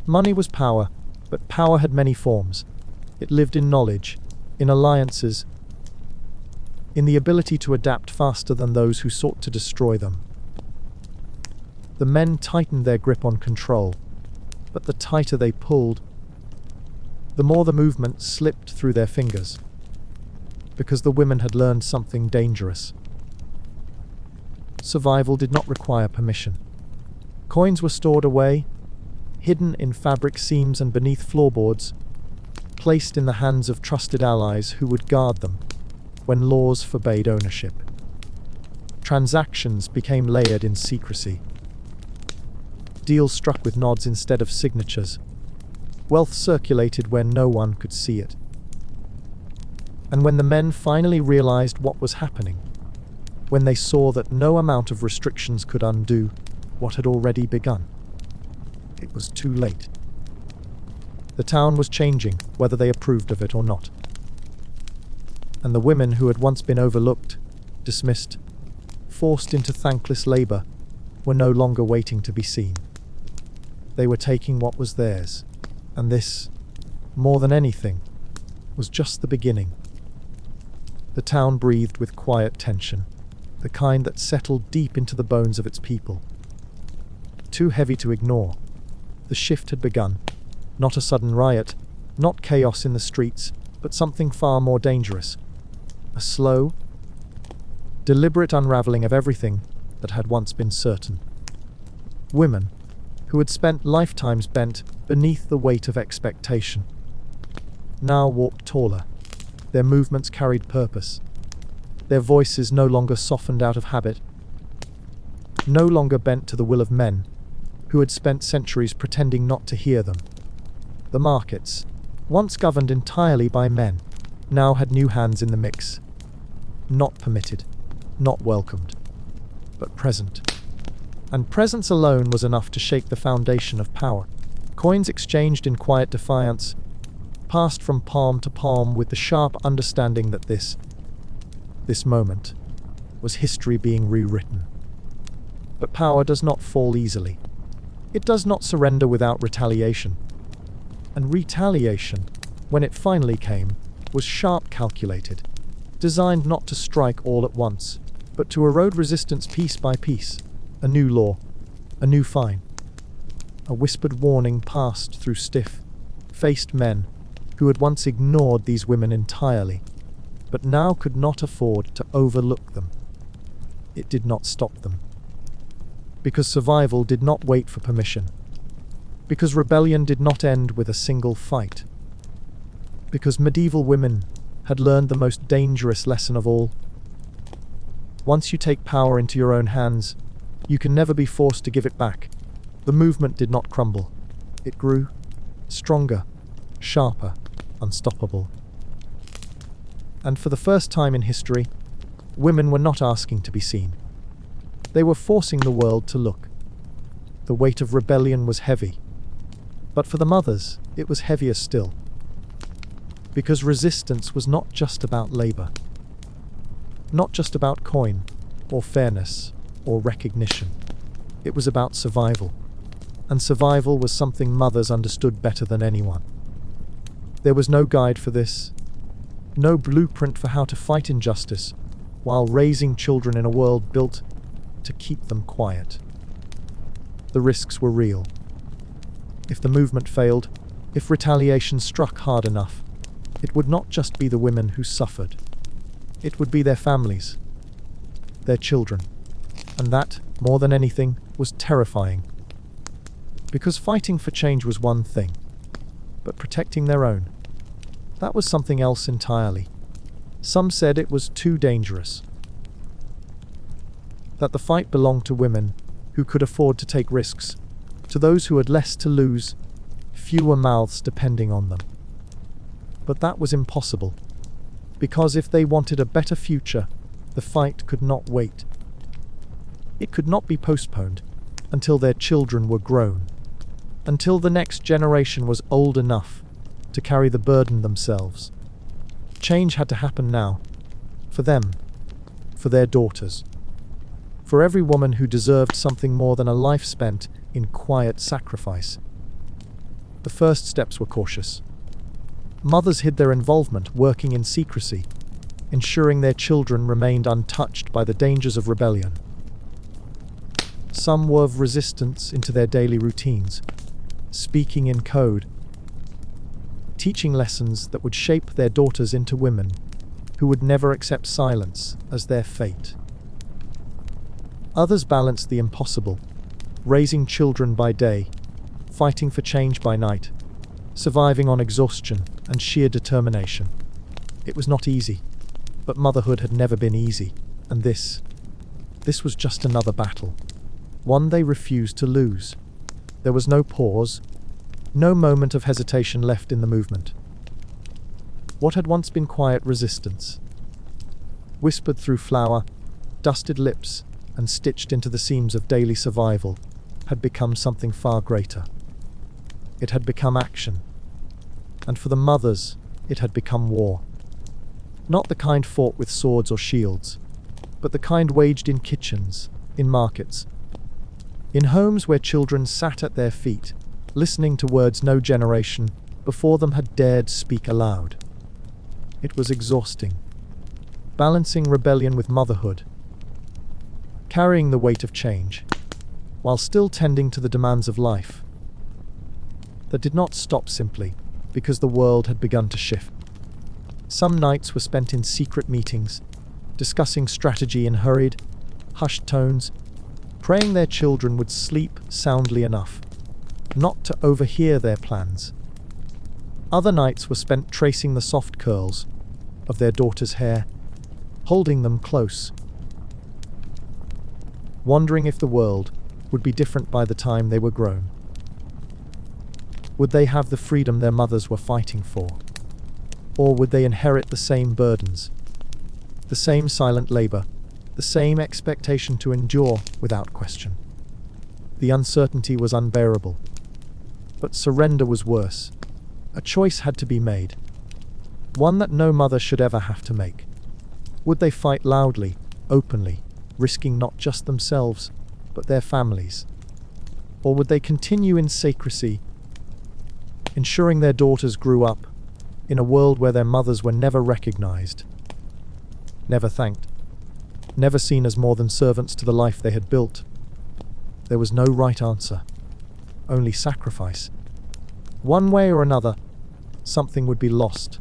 Money was power, but power had many forms. It lived in knowledge, in alliances, in the ability to adapt faster than those who sought to destroy them. The men tightened their grip on control, but the tighter they pulled, the more the movement slipped through their fingers, because the women had learned something dangerous. Survival did not require permission. Coins were stored away, hidden in fabric seams and beneath floorboards, placed in the hands of trusted allies who would guard them when laws forbade ownership. Transactions became layered in secrecy. Deals struck with nods instead of signatures. Wealth circulated where no one could see it. And when the men finally realized what was happening, when they saw that no amount of restrictions could undo what had already begun, it was too late. The town was changing, whether they approved of it or not. And the women who had once been overlooked, dismissed, forced into thankless labor, were no longer waiting to be seen. They were taking what was theirs, and this, more than anything, was just the beginning. The town breathed with quiet tension, the kind that settled deep into the bones of its people. Too heavy to ignore, the shift had begun. Not a sudden riot, not chaos in the streets, but something far more dangerous. A slow, deliberate unraveling of everything that had once been certain. Women, who had spent lifetimes bent beneath the weight of expectation, now walked taller. Their movements carried purpose. Their voices no longer softened out of habit. no longer bent to the will of men who had spent centuries pretending not to hear them. The markets, once governed entirely by men, now had new hands in the mix. Not permitted, not welcomed, but present. And presence alone was enough to shake the foundation of power. Coins exchanged in quiet defiance, passed from palm to palm with the sharp understanding that this moment was history being rewritten. But power does not fall easily. It does not surrender without retaliation. And retaliation, when it finally came, was sharp, calculated, designed not to strike all at once, but to erode resistance piece by piece. A new law, a new fine. A whispered warning passed through stiff-faced men who had once ignored these women entirely, but now could not afford to overlook them. It did not stop them. Because survival did not wait for permission. Because rebellion did not end with a single fight. Because medieval women had learned the most dangerous lesson of all. Once you take power into your own hands, you can never be forced to give it back. The movement did not crumble. It grew, stronger, sharper, unstoppable. And for the first time in history, women were not asking to be seen. They were forcing the world to look. The weight of rebellion was heavy. But for the mothers, it was heavier still. Because resistance was not just about labor. Not just about coin, or fairness, or recognition. It was about survival. And survival was something mothers understood better than anyone. There was no guide for this, no blueprint for how to fight injustice while raising children in a world built to keep them quiet. The risks were real. If the movement failed, if retaliation struck hard enough, it would not just be the women who suffered. It would be their families, their children. And that, more than anything, was terrifying. Because fighting for change was one thing, but protecting their own, that was something else entirely. Some said it was too dangerous. That the fight belonged to women who could afford to take risks, to those who had less to lose, fewer mouths depending on them. But that was impossible, because if they wanted a better future, the fight could not wait. It could not be postponed until their children were grown, until the next generation was old enough to carry the burden themselves. Change had to happen now, for them, for their daughters, for every woman who deserved something more than a life spent in quiet sacrifice. The first steps were cautious. Mothers hid their involvement, working in secrecy, ensuring their children remained untouched by the dangers of rebellion. Some wove resistance into their daily routines, speaking in code, teaching lessons that would shape their daughters into women who would never accept silence as their fate. Others balanced the impossible, raising children by day, fighting for change by night, surviving on exhaustion and sheer determination. It was not easy, but motherhood had never been easy, and this was just another battle, one they refused to lose. There was no pause, no moment of hesitation left in the movement. What had once been quiet resistance, whispered through flour, dusted lips, and stitched into the seams of daily survival, had become something far greater. It had become action. And for the mothers, it had become war. Not the kind fought with swords or shields, but the kind waged in kitchens, in markets, in homes where children sat at their feet, listening to words no generation before them had dared speak aloud. It was exhausting, balancing rebellion with motherhood, carrying the weight of change, while still tending to the demands of life that did not stop simply because the world had begun to shift. Some nights were spent in secret meetings, discussing strategy in hurried, hushed tones, praying their children would sleep soundly enough not to overhear their plans. Other nights were spent tracing the soft curls of their daughter's hair, holding them close, wondering if the world would be different by the time they were grown. Would they have the freedom their mothers were fighting for? Or would they inherit the same burdens, the same silent labor, the same expectation to endure without question? The uncertainty was unbearable. But surrender was worse. A choice had to be made, one that no mother should ever have to make. Would they fight loudly, openly, risking not just themselves, but their families? Or would they continue in secrecy, ensuring their daughters grew up in a world where their mothers were never recognized, never thanked, never seen as more than servants to the life they had built? There was no right answer, only sacrifice. One way or another, something would be lost.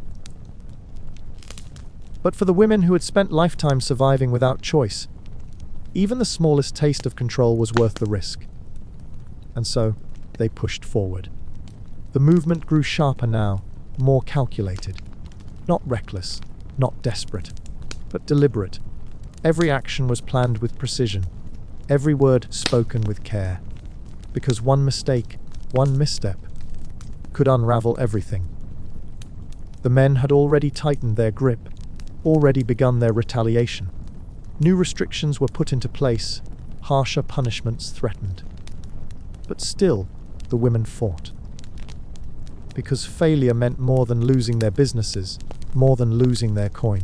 But for the women who had spent lifetimes surviving without choice, even the smallest taste of control was worth the risk. And so, they pushed forward. The movement grew sharper now, more calculated. Not reckless, not desperate, but deliberate. Every action was planned with precision, every word spoken with care. Because one mistake, one misstep, could unravel everything. The men had already tightened their grip, already begun their retaliation. New restrictions were put into place, harsher punishments threatened. But still, the women fought. Because failure meant more than losing their businesses, more than losing their coin.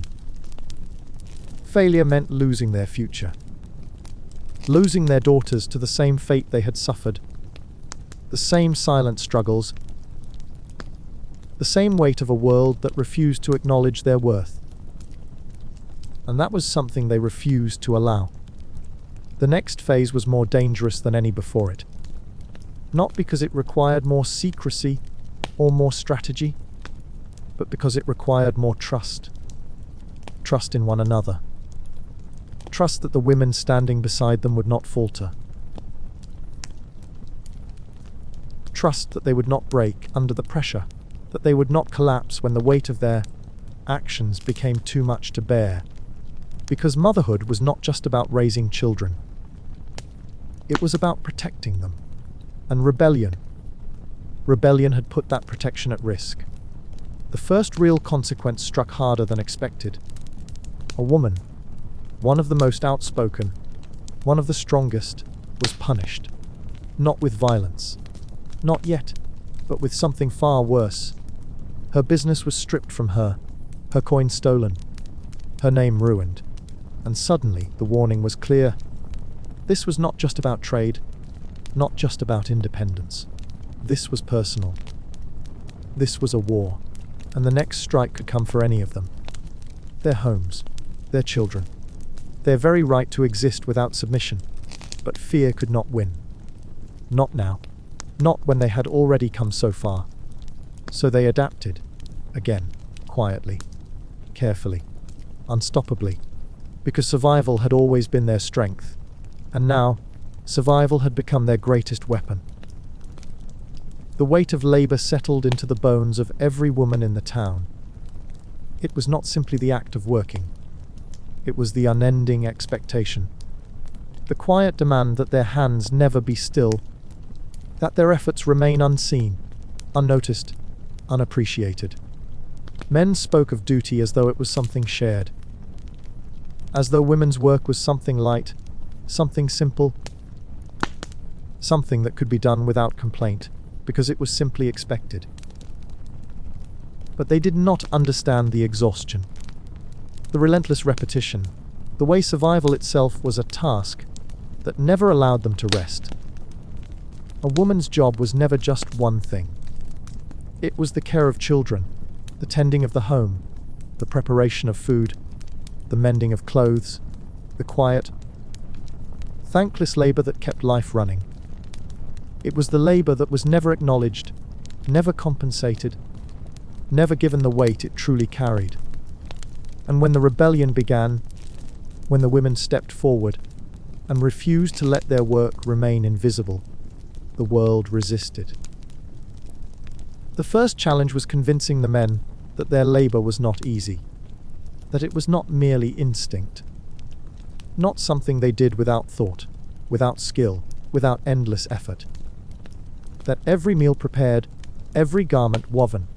Failure meant losing their future. Losing their daughters to the same fate they had suffered. The same silent struggles. The same weight of a world that refused to acknowledge their worth. And that was something they refused to allow. The next phase was more dangerous than any before it. Not because it required more secrecy or more strategy, but because it required more trust. Trust in one another. Trust that the women standing beside them would not falter. Trust that they would not break under the pressure, that they would not collapse when the weight of their actions became too much to bear. Because motherhood was not just about raising children. It was about protecting them. And rebellion had put that protection at risk. The first real consequence struck harder than expected. A woman, one of the most outspoken, one of the strongest, was punished. Not with violence. Not yet, but with something far worse. Her business was stripped from her, her coin stolen, her name ruined. And suddenly the warning was clear. This was not just about trade, not just about independence. This was personal. This was a war, and the next strike could come for any of them. Their homes, their children, their very right to exist without submission. But fear could not win. Not now. Not when they had already come so far. So they adapted, again, quietly, carefully, unstoppably, because survival had always been their strength, and now, survival had become their greatest weapon. The weight of labor settled into the bones of every woman in the town. It was not simply the act of working. It was the unending expectation. The quiet demand that their hands never be still, that their efforts remain unseen, unnoticed, unappreciated. Men spoke of duty as though it was something shared, as though women's work was something light, something simple, something that could be done without complaint, because it was simply expected. But they did not understand the exhaustion, the relentless repetition, the way survival itself was a task that never allowed them to rest. A woman's job was never just one thing. It was the care of children, the tending of the home, the preparation of food, the mending of clothes, the quiet, thankless labor that kept life running. It was the labor that was never acknowledged, never compensated, never given the weight it truly carried. And when the rebellion began, when the women stepped forward and refused to let their work remain invisible, the world resisted. The first challenge was convincing the men that their labor was not easy, that it was not merely instinct, not something they did without thought, without skill, without endless effort. That every meal prepared, every garment woven,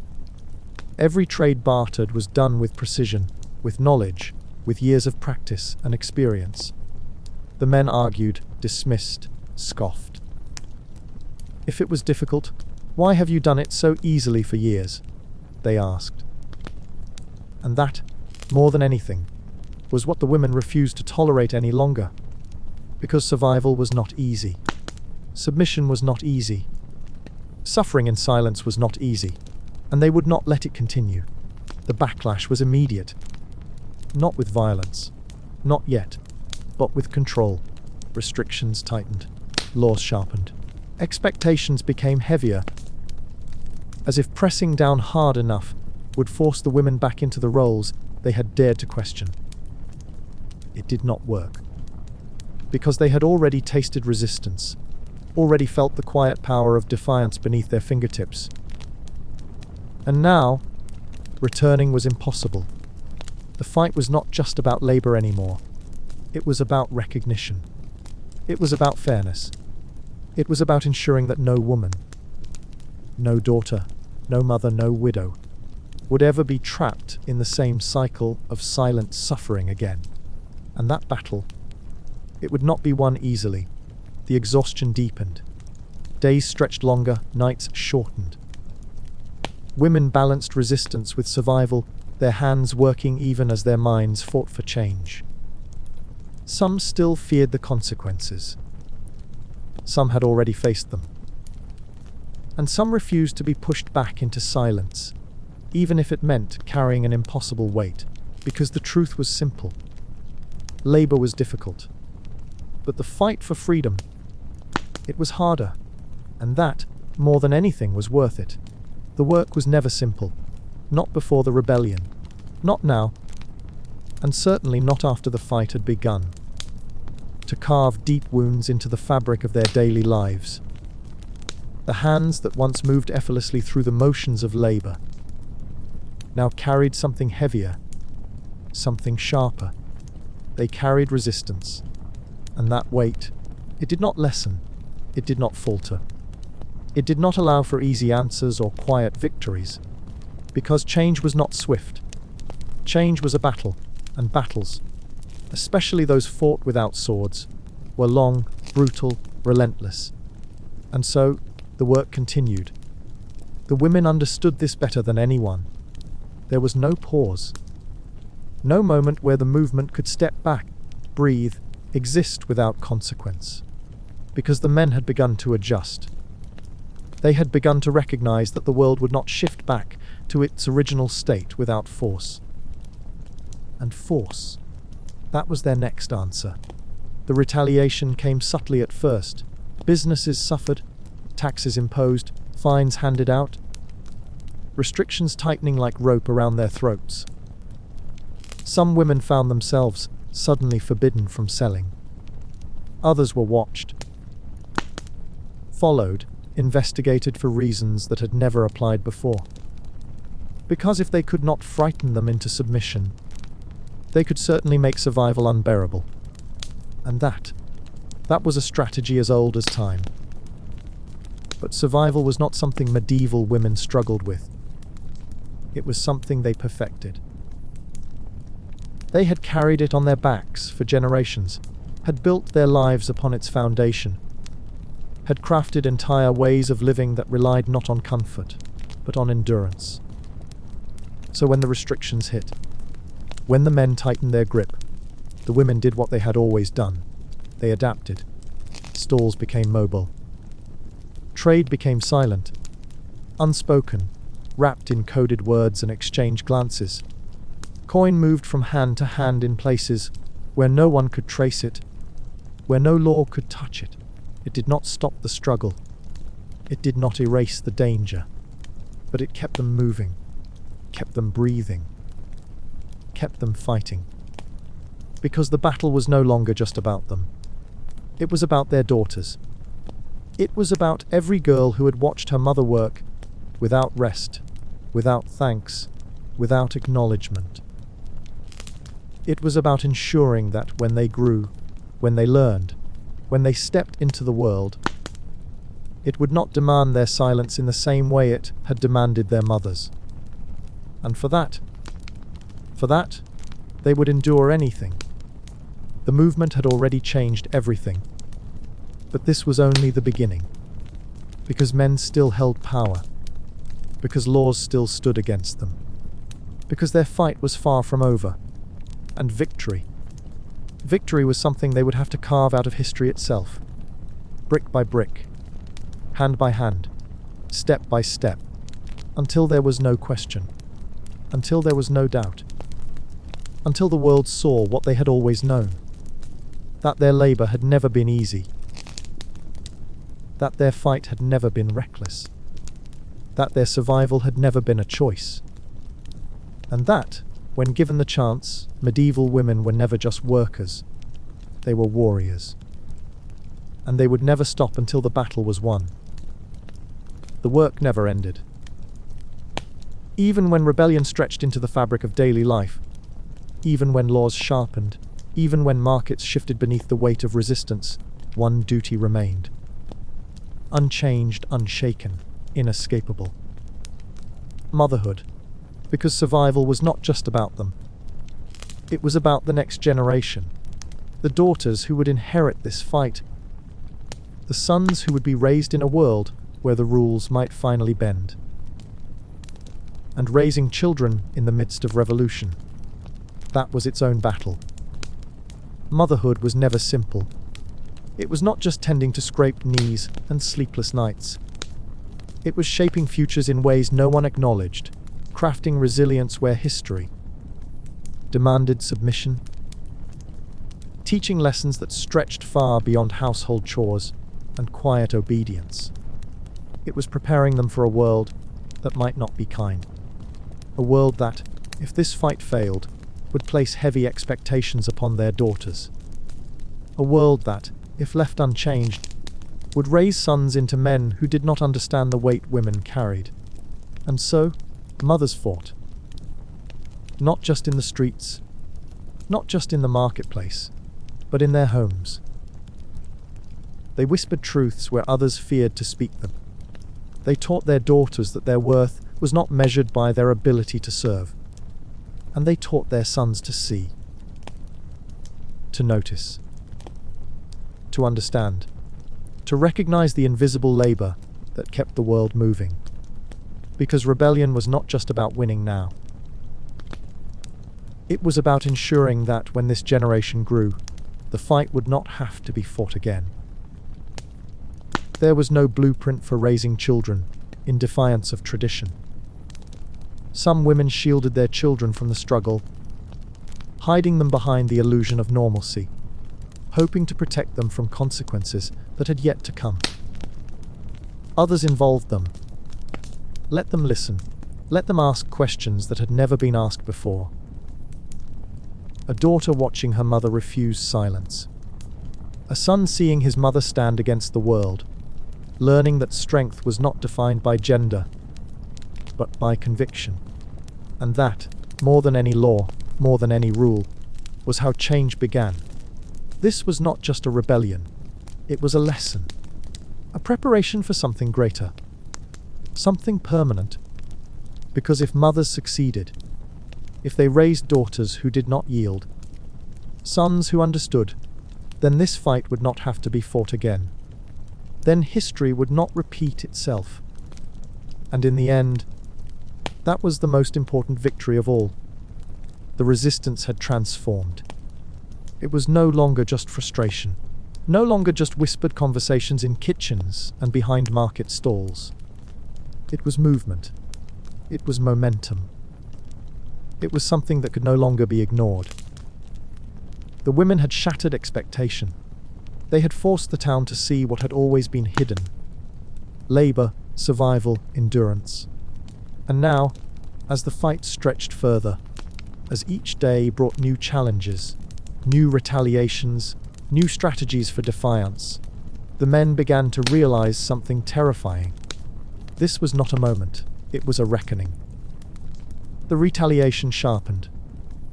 every trade bartered was done with precision, with knowledge, with years of practice and experience. The men argued, dismissed, scoffed. If it was difficult, why have you done it so easily for years? They asked. And that, more than anything, was what the women refused to tolerate any longer. Because survival was not easy. Submission was not easy. Suffering in silence was not easy, and they would not let it continue. The backlash was immediate. Not with violence, not yet, but with control. Restrictions tightened, laws sharpened. Expectations became heavier, as if pressing down hard enough would force the women back into the roles they had dared to question. It did not work, because they had already tasted resistance, already felt the quiet power of defiance beneath their fingertips. And now, returning was impossible. The fight was not just about labor anymore. It was about recognition. It was about fairness. It was about ensuring that no woman, no daughter, no mother, no widow, would ever be trapped in the same cycle of silent suffering again. And that battle, it would not be won easily. The exhaustion deepened. Days stretched longer, nights shortened. Women balanced resistance with survival, their hands working even as their minds fought for change. Some still feared the consequences. Some had already faced them. And some refused to be pushed back into silence, even if it meant carrying an impossible weight, because the truth was simple. Labor was difficult. But the fight for freedom, it was harder, and that, more than anything, was worth it. The work was never simple, not before the rebellion, not now, and certainly not after the fight had begun. To carve deep wounds into the fabric of their daily lives. The hands that once moved effortlessly through the motions of labor now carried something heavier, something sharper. They carried resistance, and that weight, it did not lessen, it did not falter. It did not allow for easy answers or quiet victories, because change was not swift. Change was a battle, and battles, especially those fought without swords, were long, brutal, relentless. And so, the work continued. The women understood this better than anyone. There was no pause. No moment where the movement could step back, breathe, exist without consequence. Because the men had begun to adjust. They had begun to recognize that the world would not shift back to its original state without force. And force, that was their next answer. The retaliation came subtly at first. Businesses suffered, taxes imposed, fines handed out, restrictions tightening like rope around their throats. Some women found themselves suddenly forbidden from selling. Others were watched, followed, investigated for reasons that had never applied before. Because if they could not frighten them into submission, they could certainly make survival unbearable. And that was a strategy as old as time. But survival was not something medieval women struggled with. It was something they perfected. They had carried it on their backs for generations, had built their lives upon its foundation, had crafted entire ways of living that relied not on comfort, but on endurance. So when the restrictions hit, when the men tightened their grip, the women did what they had always done. They adapted. Stalls became mobile. Trade became silent, unspoken, wrapped in coded words and exchanged glances. Coin moved from hand to hand in places where no one could trace it, where no law could touch it. It did not stop the struggle. It did not erase the danger, but it kept them moving, kept them breathing, kept them fighting. Because the battle was no longer just about them. It was about their daughters. It was about every girl who had watched her mother work, without rest, without thanks, without acknowledgement. It was about ensuring that when they grew, when they learned, when they stepped into the world, it would not demand their silence in the same way it had demanded their mothers. And for that, they would endure anything. The movement had already changed everything. But this was only the beginning. Because men still held power. Because laws still stood against them. Because their fight was far from over. And victory was something they would have to carve out of history itself. Brick by brick. Hand by hand. Step by step. Until there was no question. Until there was no doubt. Until the world saw what they had always known. That their labor had never been easy. That their fight had never been reckless. That their survival had never been a choice. And that, when given the chance, medieval women were never just workers. They were warriors. And they would never stop until the battle was won. The work never ended. Even when rebellion stretched into the fabric of daily life, even when laws sharpened, even when markets shifted beneath the weight of resistance, one duty remained. Unchanged, unshaken, inescapable. Motherhood, because survival was not just about them. It was about the next generation, the daughters who would inherit this fight, the sons who would be raised in a world where the rules might finally bend. And raising children in the midst of revolution, that was its own battle. Motherhood was never simple. It was not just tending to scraped knees and sleepless nights. It was shaping futures in ways no one acknowledged, crafting resilience where history demanded submission, teaching lessons that stretched far beyond household chores and quiet obedience. It was preparing them for a world that might not be kind. A world that, if this fight failed, would place heavy expectations upon their daughters. A world that, if left unchanged, would raise sons into men who did not understand the weight women carried. And so, mothers fought. Not just in the streets, not just in the marketplace, but in their homes. They whispered truths where others feared to speak them. They taught their daughters that their worth was not measured by their ability to serve. And they taught their sons to see, to notice, to understand, to recognize the invisible labor that kept the world moving. Because rebellion was not just about winning now. It was about ensuring that when this generation grew, the fight would not have to be fought again. There was no blueprint for raising children in defiance of tradition. Some women shielded their children from the struggle, hiding them behind the illusion of normalcy, hoping to protect them from consequences that had yet to come. Others involved them. Let them listen. Let them ask questions that had never been asked before. A daughter watching her mother refuse silence. A son seeing his mother stand against the world, learning that strength was not defined by gender, but by conviction. And that, more than any law, more than any rule, was how change began. This was not just a rebellion. It was a lesson. A preparation for something greater. Something permanent. Because if mothers succeeded, if they raised daughters who did not yield, sons who understood, then this fight would not have to be fought again. Then history would not repeat itself. And in the end, that was the most important victory of all. The resistance had transformed. It was no longer just frustration, no longer just whispered conversations in kitchens and behind market stalls. It was movement. It was momentum. It was something that could no longer be ignored. The women had shattered expectation. They had forced the town to see what had always been hidden. Labor, survival, endurance. And now, as the fight stretched further, as each day brought new challenges, new retaliations, new strategies for defiance, the men began to realize something terrifying. This was not a moment, it was a reckoning. The retaliation sharpened.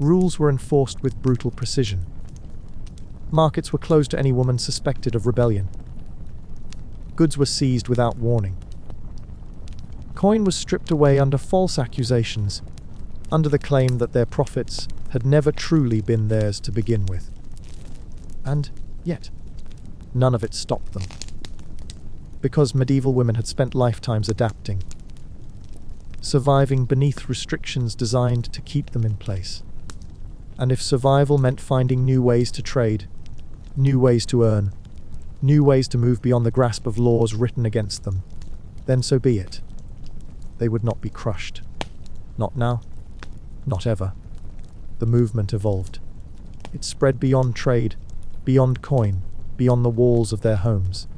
Rules were enforced with brutal precision. Markets were closed to any woman suspected of rebellion. Goods were seized without warning. Coin was stripped away under false accusations, under the claim that their profits had never truly been theirs to begin with. And yet, none of it stopped them. Because medieval women had spent lifetimes adapting, surviving beneath restrictions designed to keep them in place. And if survival meant finding new ways to trade, new ways to earn, new ways to move beyond the grasp of laws written against them, then so be it. They would not be crushed. Not now. Not ever. The movement evolved. It spread beyond trade, beyond coin, beyond the walls of their homes.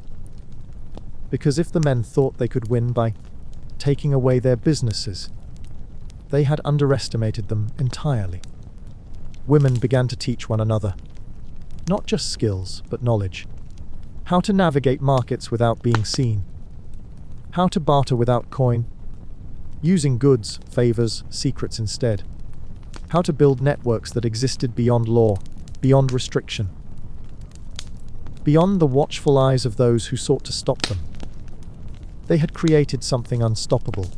Because if the men thought they could win by taking away their businesses, they had underestimated them entirely. Women began to teach one another, not just skills, but knowledge. How to navigate markets without being seen. How to barter without coin, using goods, favors, secrets instead. How to build networks that existed beyond law, beyond restriction, beyond the watchful eyes of those who sought to stop them. They had created something unstoppable.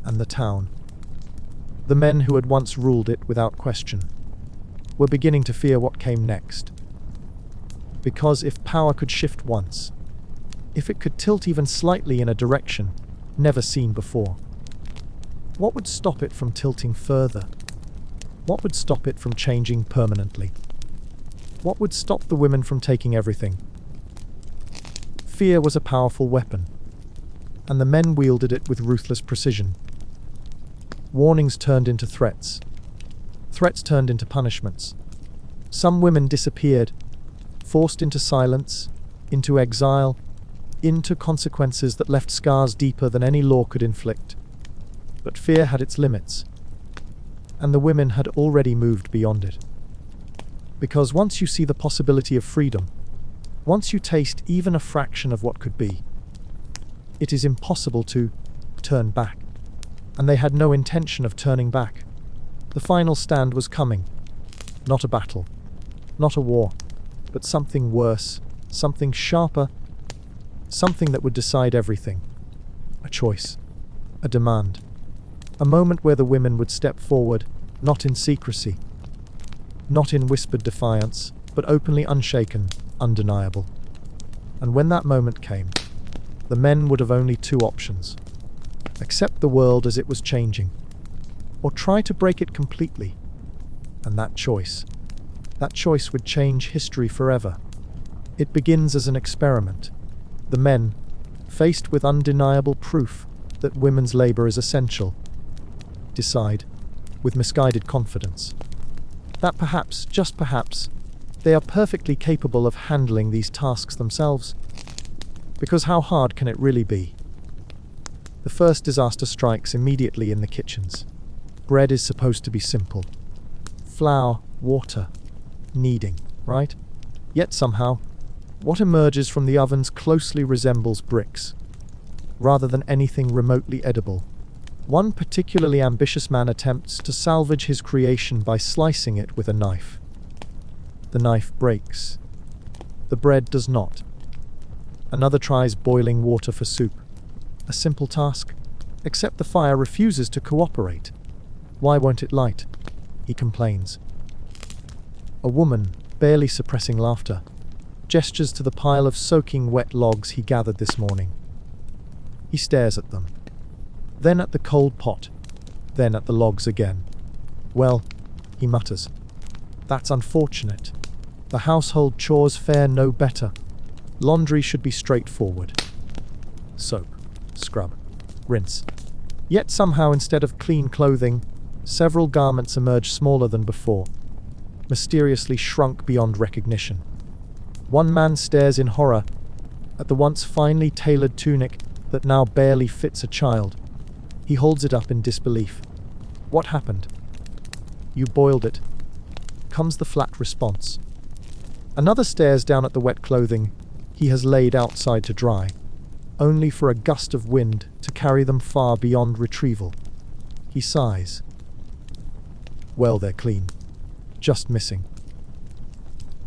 And the town, the men who had once ruled it without question, were beginning to fear what came next. Because if power could shift once, if it could tilt even slightly in a direction never seen before, what would stop it from tilting further? What would stop it from changing permanently? What would stop the women from taking everything? Fear was a powerful weapon, and the men wielded it with ruthless precision. Warnings turned into threats. Threats turned into punishments. Some women disappeared, forced into silence, into exile, into consequences that left scars deeper than any law could inflict. But fear had its limits, and the women had already moved beyond it. Because once you see the possibility of freedom, once you taste even a fraction of what could be, it is impossible to turn back. And they had no intention of turning back. The final stand was coming. Not a battle, not a war, but something worse, something sharper, something that would decide everything. A choice, a demand, a moment where the women would step forward, not in secrecy, not in whispered defiance, but openly unshaken, undeniable. And when that moment came, the men would have only two options: accept the world as it was changing, or try to break it completely. And that choice would change history forever. It begins as an experiment. The men, faced with undeniable proof that women's labor is essential, decide, with misguided confidence, that perhaps, just perhaps, they are perfectly capable of handling these tasks themselves. Because how hard can it really be? The first disaster strikes immediately in the kitchens. Bread is supposed to be simple. Flour, water, kneading, right? Yet somehow, what emerges from the ovens closely resembles bricks, rather than anything remotely edible. One particularly ambitious man attempts to salvage his creation by slicing it with a knife. The knife breaks. The bread does not. Another tries boiling water for soup. A simple task, except the fire refuses to cooperate. Why won't it light? He complains. A woman, barely suppressing laughter, gestures to the pile of soaking wet logs he gathered this morning. He stares at them, then at the cold pot, then at the logs again. Well, he mutters, that's unfortunate. The household chores fare no better. Laundry should be straightforward. Soap, scrub, rinse. Yet somehow instead of clean clothing, several garments emerge smaller than before, mysteriously shrunk beyond recognition. One man stares in horror at the once finely tailored tunic that now barely fits a child. He holds it up in disbelief. What happened? You boiled it, comes the flat response. Another stares down at the wet clothing he has laid outside to dry, only for a gust of wind to carry them far beyond retrieval. He sighs. Well, they're clean. Just missing.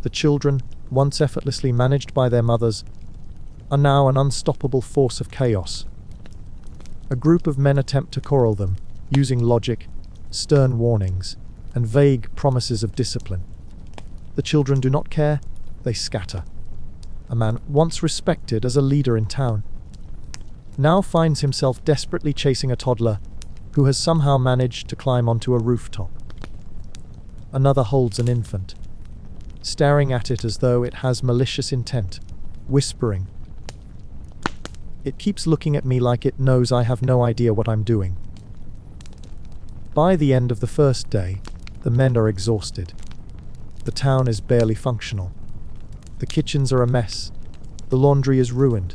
The children, once effortlessly managed by their mothers, are now an unstoppable force of chaos. A group of men attempt to corral them, using logic, stern warnings, and vague promises of discipline. The children do not care, they scatter. A man once respected as a leader in town now finds himself desperately chasing a toddler who has somehow managed to climb onto a rooftop. Another holds an infant, staring at it as though it has malicious intent, whispering. It keeps looking at me like it knows I have no idea what I'm doing. By the end of the first day, the men are exhausted. The town is barely functional. The kitchens are a mess. The laundry is ruined.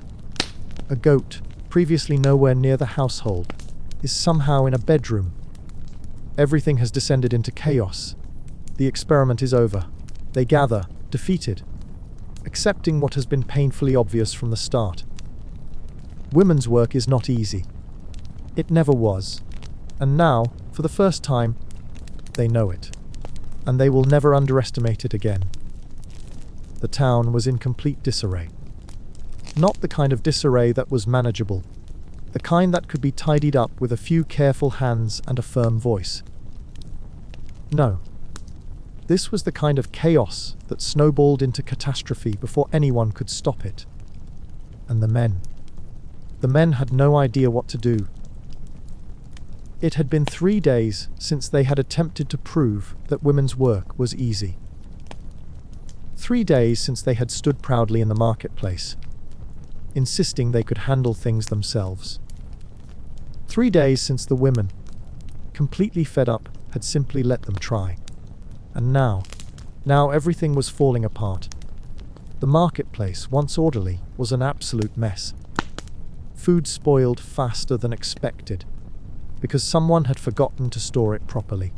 A goat, previously nowhere near the household, is somehow in a bedroom. Everything has descended into chaos. The experiment is over. They gather, defeated, accepting what has been painfully obvious from the start. Women's work is not easy. It never was. And now, for the first time, they know it. And they will never underestimate it again. The town was in complete disarray. Not the kind of disarray that was manageable. The kind that could be tidied up with a few careful hands and a firm voice. No. This was the kind of chaos that snowballed into catastrophe before anyone could stop it. And the men had no idea what to do. It had been 3 days since they had attempted to prove that women's work was easy. 3 days since they had stood proudly in the marketplace, insisting they could handle things themselves. 3 days since the women, completely fed up, had simply let them try. And now everything was falling apart. The marketplace, once orderly, was an absolute mess. Food spoiled faster than expected, because someone had forgotten to store it properly.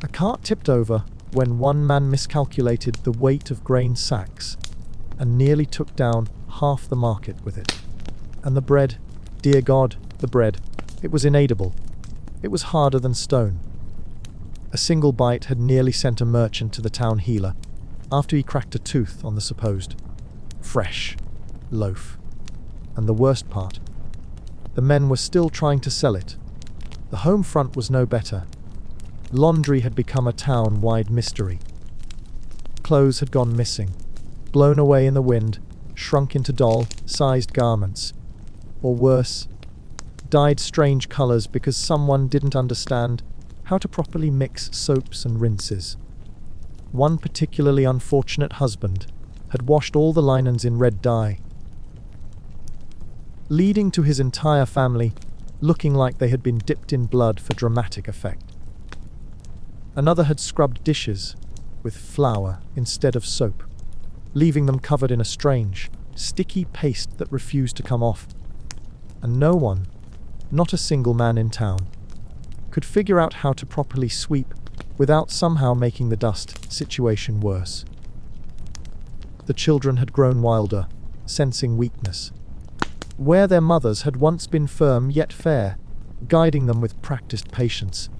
A cart tipped over when one man miscalculated the weight of grain sacks and nearly took down half the market with it. And the bread, dear God, the bread, it was inedible. It was harder than stone. A single bite had nearly sent a merchant to the town healer after he cracked a tooth on the supposed fresh loaf. And the worst part, the men were still trying to sell it. The home front was no better. Laundry had become a town-wide mystery. Clothes had gone missing, blown away in the wind, shrunk into doll-sized garments. Or worse, dyed strange colors because someone didn't understand how to properly mix soaps and rinses. One particularly unfortunate husband had washed all the linens in red dye, leading to his entire family looking like they had been dipped in blood for dramatic effect. Another had scrubbed dishes with flour instead of soap, leaving them covered in a strange, sticky paste that refused to come off. And no one, not a single man in town, could figure out how to properly sweep without somehow making the dust situation worse. The children had grown wilder, sensing weakness. Where their mothers had once been firm yet fair, guiding them with practiced patience,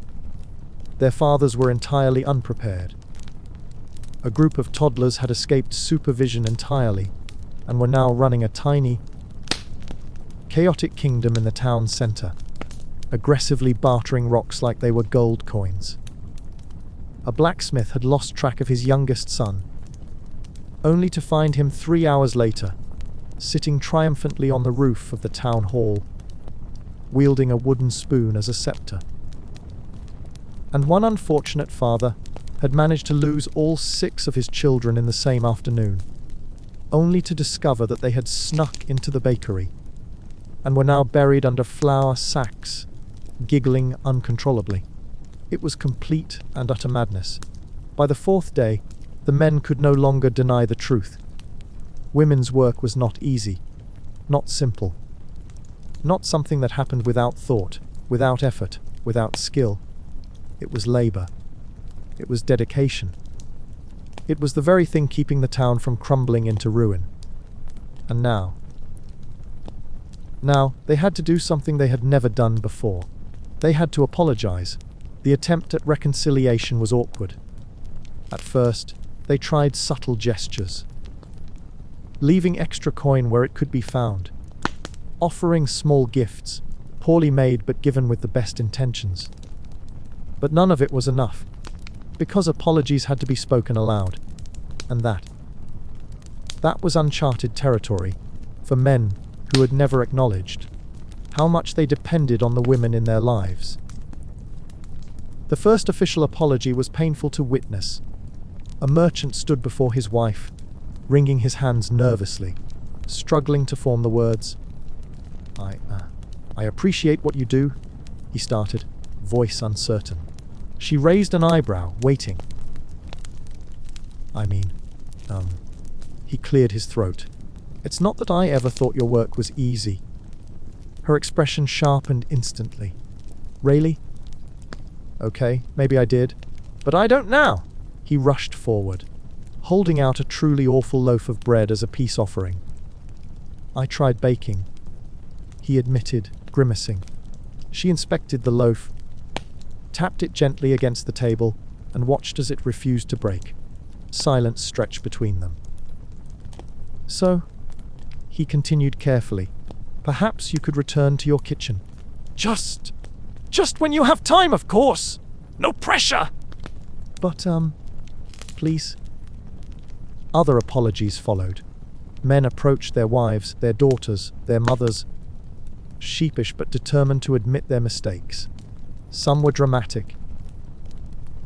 their fathers were entirely unprepared. A group of toddlers had escaped supervision entirely and were now running a tiny, chaotic kingdom in the town center, aggressively bartering rocks like they were gold coins. A blacksmith had lost track of his youngest son, only to find him 3 hours later, sitting triumphantly on the roof of the town hall, wielding a wooden spoon as a scepter. And one unfortunate father had managed to lose all 6 of his children in the same afternoon, only to discover that they had snuck into the bakery and were now buried under flour sacks, giggling uncontrollably. It was complete and utter madness. By the 4th day, the men could no longer deny the truth. Women's work was not easy, not simple, not something that happened without thought, without effort, without skill. It was labor. It was dedication. It was the very thing keeping the town from crumbling into ruin. And now they had to do something they had never done before. They had to apologize. The attempt at reconciliation was awkward. At first, They tried subtle gestures, leaving extra coin where it could be found, offering small gifts, poorly made but given with the best intentions. But none of it was enough, because apologies had to be spoken aloud, and that was uncharted territory for men who had never acknowledged how much they depended on the women in their lives. The first official apology was painful to witness. A merchant stood before his wife, wringing his hands nervously, struggling to form the words. I appreciate what you do, he started, voice uncertain. She raised an eyebrow, waiting. He cleared his throat. It's not that I ever thought your work was easy. Her expression sharpened instantly. Really? Okay, maybe I did. But I don't now. He rushed forward, holding out a truly awful loaf of bread as a peace offering. I tried baking, he admitted, grimacing. She inspected the loaf, tapped it gently against the table, and watched as it refused to break. Silence stretched between them. So, he continued carefully, perhaps you could return to your kitchen. Just when you have time, of course. No pressure. But, please. Other apologies followed. Men approached their wives, their daughters, their mothers, sheepish but determined to admit their mistakes. Some were dramatic,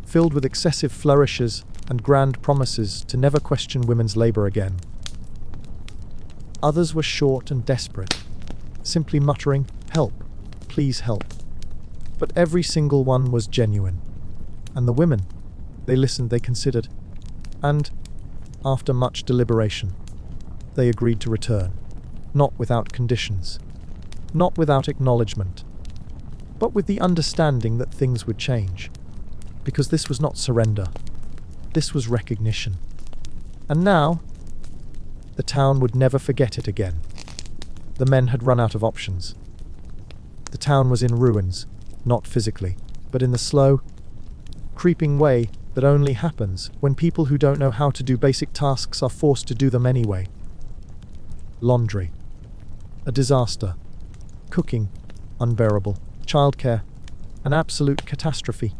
filled with excessive flourishes and grand promises to never question women's labor again. Others were short and desperate, simply muttering, "Help, please help." But every single one was genuine. And the women, they listened, they considered, and, after much deliberation, they agreed to return, not without conditions, not without acknowledgement, but with the understanding that things would change. Because this was not surrender, this was recognition. And now, the town would never forget it again. The men had run out of options. The town was in ruins, not physically, but in the slow, creeping way that only happens when people who don't know how to do basic tasks are forced to do them anyway. Laundry, a disaster. Cooking, unbearable. Childcare, an absolute catastrophe.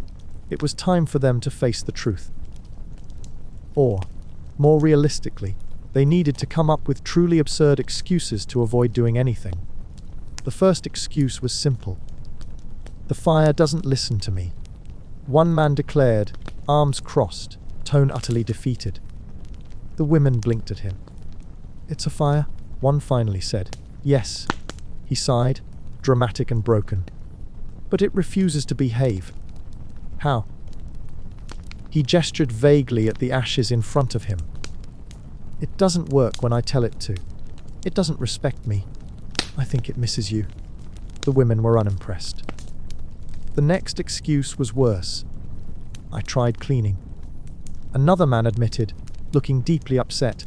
It was time for them to face the truth. Or, more realistically, they needed to come up with truly absurd excuses to avoid doing anything. The first excuse was simple. The fire doesn't listen to me. One man declared, arms crossed, tone utterly defeated. The women blinked at him. It's a fire, one finally said. Yes, he sighed, dramatic and broken. But it refuses to behave. How? He gestured vaguely at the ashes in front of him. It doesn't work when I tell it to. It doesn't respect me. I think it misses you. The women were unimpressed. The next excuse was worse. I tried cleaning. Another man admitted, looking deeply upset,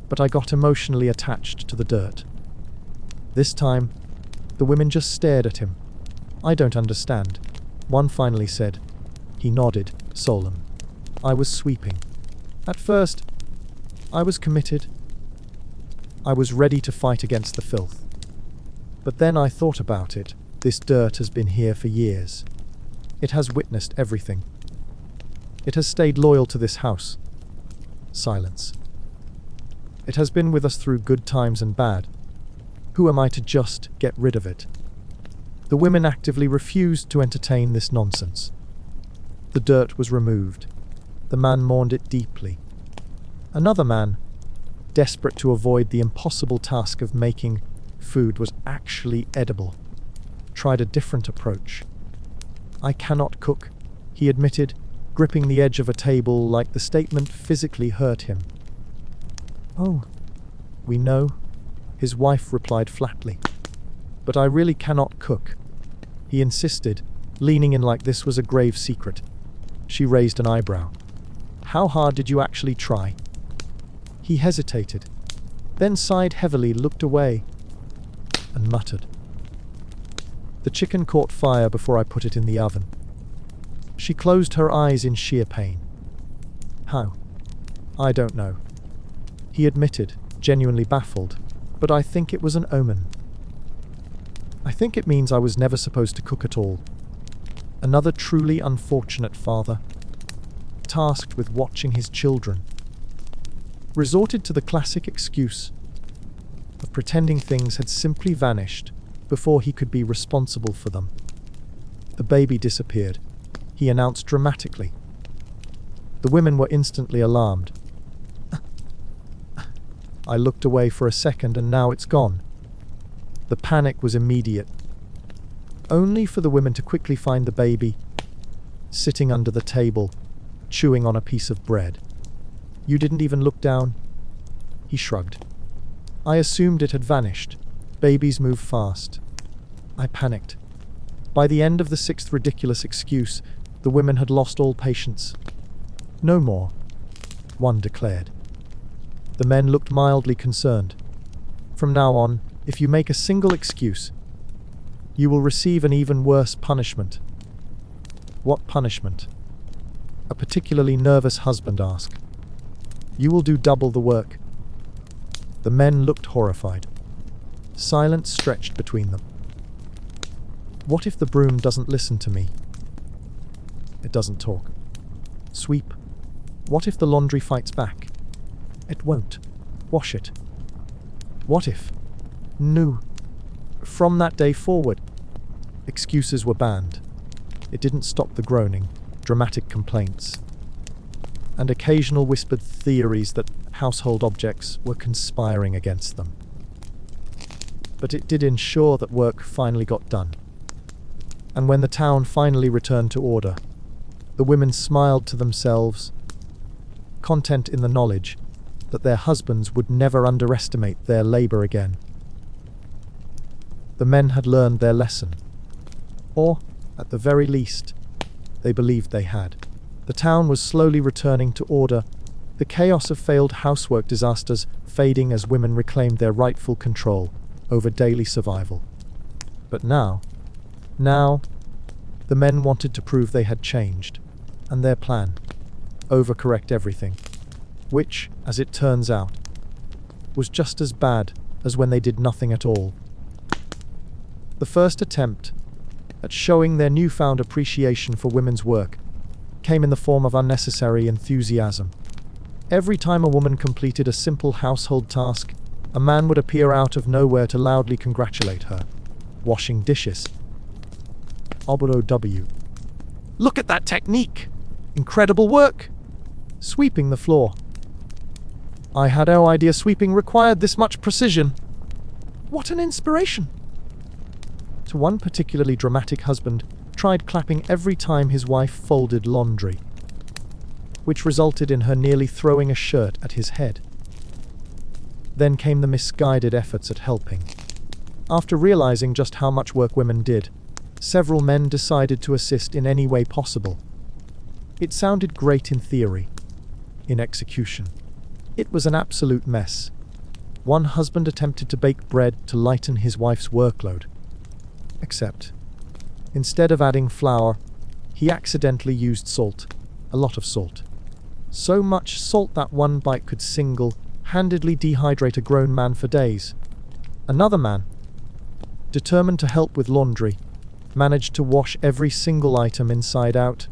but I got emotionally attached to the dirt. This time, the women just stared at him. I don't understand, one finally said. He nodded, solemn. I was sweeping. At first, I was committed. I was ready to fight against the filth. But then I thought about it. This dirt has been here for years. It has witnessed everything. It has stayed loyal to this house. Silence. It has been with us through good times and bad. Who am I to just get rid of it? The women actively refused to entertain this nonsense. The dirt was removed. The man mourned it deeply. Another man, desperate to avoid the impossible task of making food was actually edible, tried a different approach. I cannot cook, he admitted, gripping the edge of a table like the statement physically hurt him. Oh, we know, his wife replied flatly. But I really cannot cook, he insisted, leaning in like this was a grave secret. She raised an eyebrow. How hard did you actually try? He hesitated, then sighed heavily, looked away, and muttered. The chicken caught fire before I put it in the oven. She closed her eyes in sheer pain. How? I don't know, he admitted, genuinely baffled, but I think it was an omen. I think it means I was never supposed to cook at all. Another truly unfortunate father, tasked with watching his children, resorted to the classic excuse of pretending things had simply vanished before he could be responsible for them. The baby disappeared, he announced dramatically. The women were instantly alarmed. I looked away for a second and now it's gone. The panic was immediate, only for the women to quickly find the baby, sitting under the table, chewing on a piece of bread. You didn't even look down? He shrugged. I assumed it had vanished. Babies move fast. I panicked. By the end of the sixth ridiculous excuse, the women had lost all patience. No more, one declared. The men looked mildly concerned. From now on, if you make a single excuse, you will receive an even worse punishment. What punishment? A particularly nervous husband asked. You will do double the work. The men looked horrified. Silence stretched between them. What if the broom doesn't listen to me? It doesn't talk. Sweep. What if the laundry fights back? It won't. Wash it. What if? No. From that day forward, excuses were banned. It didn't stop the groaning, dramatic complaints, and occasional whispered theories that household objects were conspiring against them. But it did ensure that work finally got done. And when the town finally returned to order, the women smiled to themselves, content in the knowledge that their husbands would never underestimate their labor again. The men had learned their lesson, or, at the very least, they believed they had. The town was slowly returning to order, the chaos of failed housework disasters fading as women reclaimed their rightful control over daily survival. But now, the men wanted to prove they had changed, and their plan, overcorrect everything, which, as it turns out, was just as bad as when they did nothing at all. The first attempt at showing their newfound appreciation for women's work came in the form of unnecessary enthusiasm. Every time a woman completed a simple household task, a man would appear out of nowhere to loudly congratulate her. Washing dishes. OW. Look at that technique! Incredible work! Sweeping the floor. I had no idea sweeping required this much precision. What an inspiration! To one particularly dramatic husband tried clapping every time his wife folded laundry, which resulted in her nearly throwing a shirt at his head. Then came the misguided efforts at helping. After realizing just how much work women did, several men decided to assist in any way possible. It sounded great in theory. In execution, it was an absolute mess. One husband attempted to bake bread to lighten his wife's workload. Except, instead of adding flour, he accidentally used salt, a lot of salt. So much salt that one bite could single-handedly dehydrate a grown man for days. Another man, determined to help with laundry, managed to wash every single item inside out,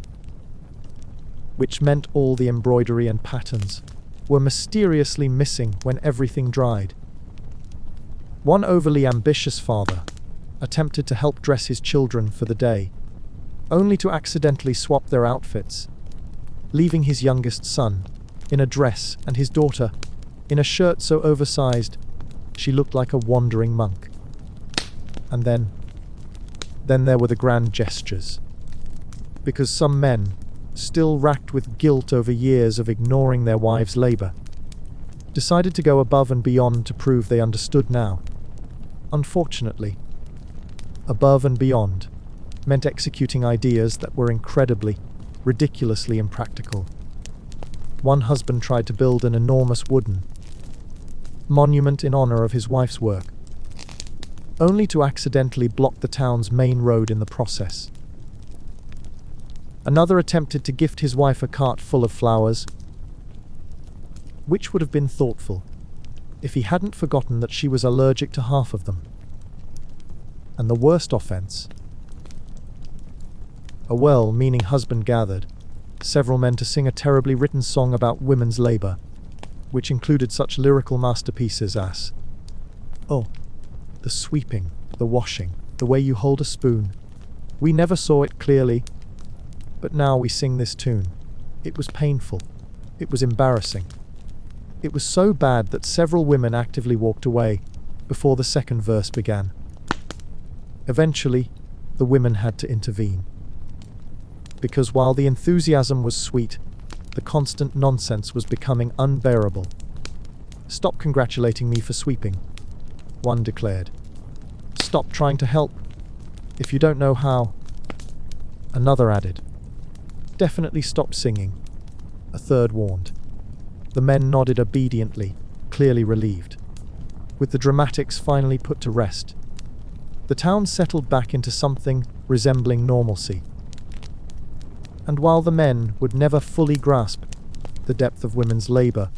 which meant all the embroidery and patterns were mysteriously missing when everything dried. One overly ambitious father attempted to help dress his children for the day, only to accidentally swap their outfits, leaving his youngest son in a dress and his daughter in a shirt so oversized she looked like a wandering monk. And then there were the grand gestures. Because some men, still racked with guilt over years of ignoring their wives' labor, decided to go above and beyond to prove they understood now. Unfortunately, above and beyond meant executing ideas that were incredibly, ridiculously impractical. One husband tried to build an enormous wooden monument in honor of his wife's work, only to accidentally block the town's main road in the process. Another attempted to gift his wife a cart full of flowers, which would have been thoughtful if he hadn't forgotten that she was allergic to half of them. And the worst offense? A well-meaning husband gathered several men to sing a terribly written song about women's labor, which included such lyrical masterpieces as, "Oh, the sweeping, the washing, the way you hold a spoon. We never saw it clearly, but now we sing this tune. It was painful. It was embarrassing. It was so bad that several women actively walked away before the second verse began. Eventually, the women had to intervene. Because while the enthusiasm was sweet, the constant nonsense was becoming unbearable. "Stop congratulating me for sweeping," one declared. "Stop trying to help if you don't know how," another added. "Definitely stop singing," a third warned. The men nodded obediently, clearly relieved. With the dramatics finally put to rest, the town settled back into something resembling normalcy. And while the men would never fully grasp the depth of women's labor,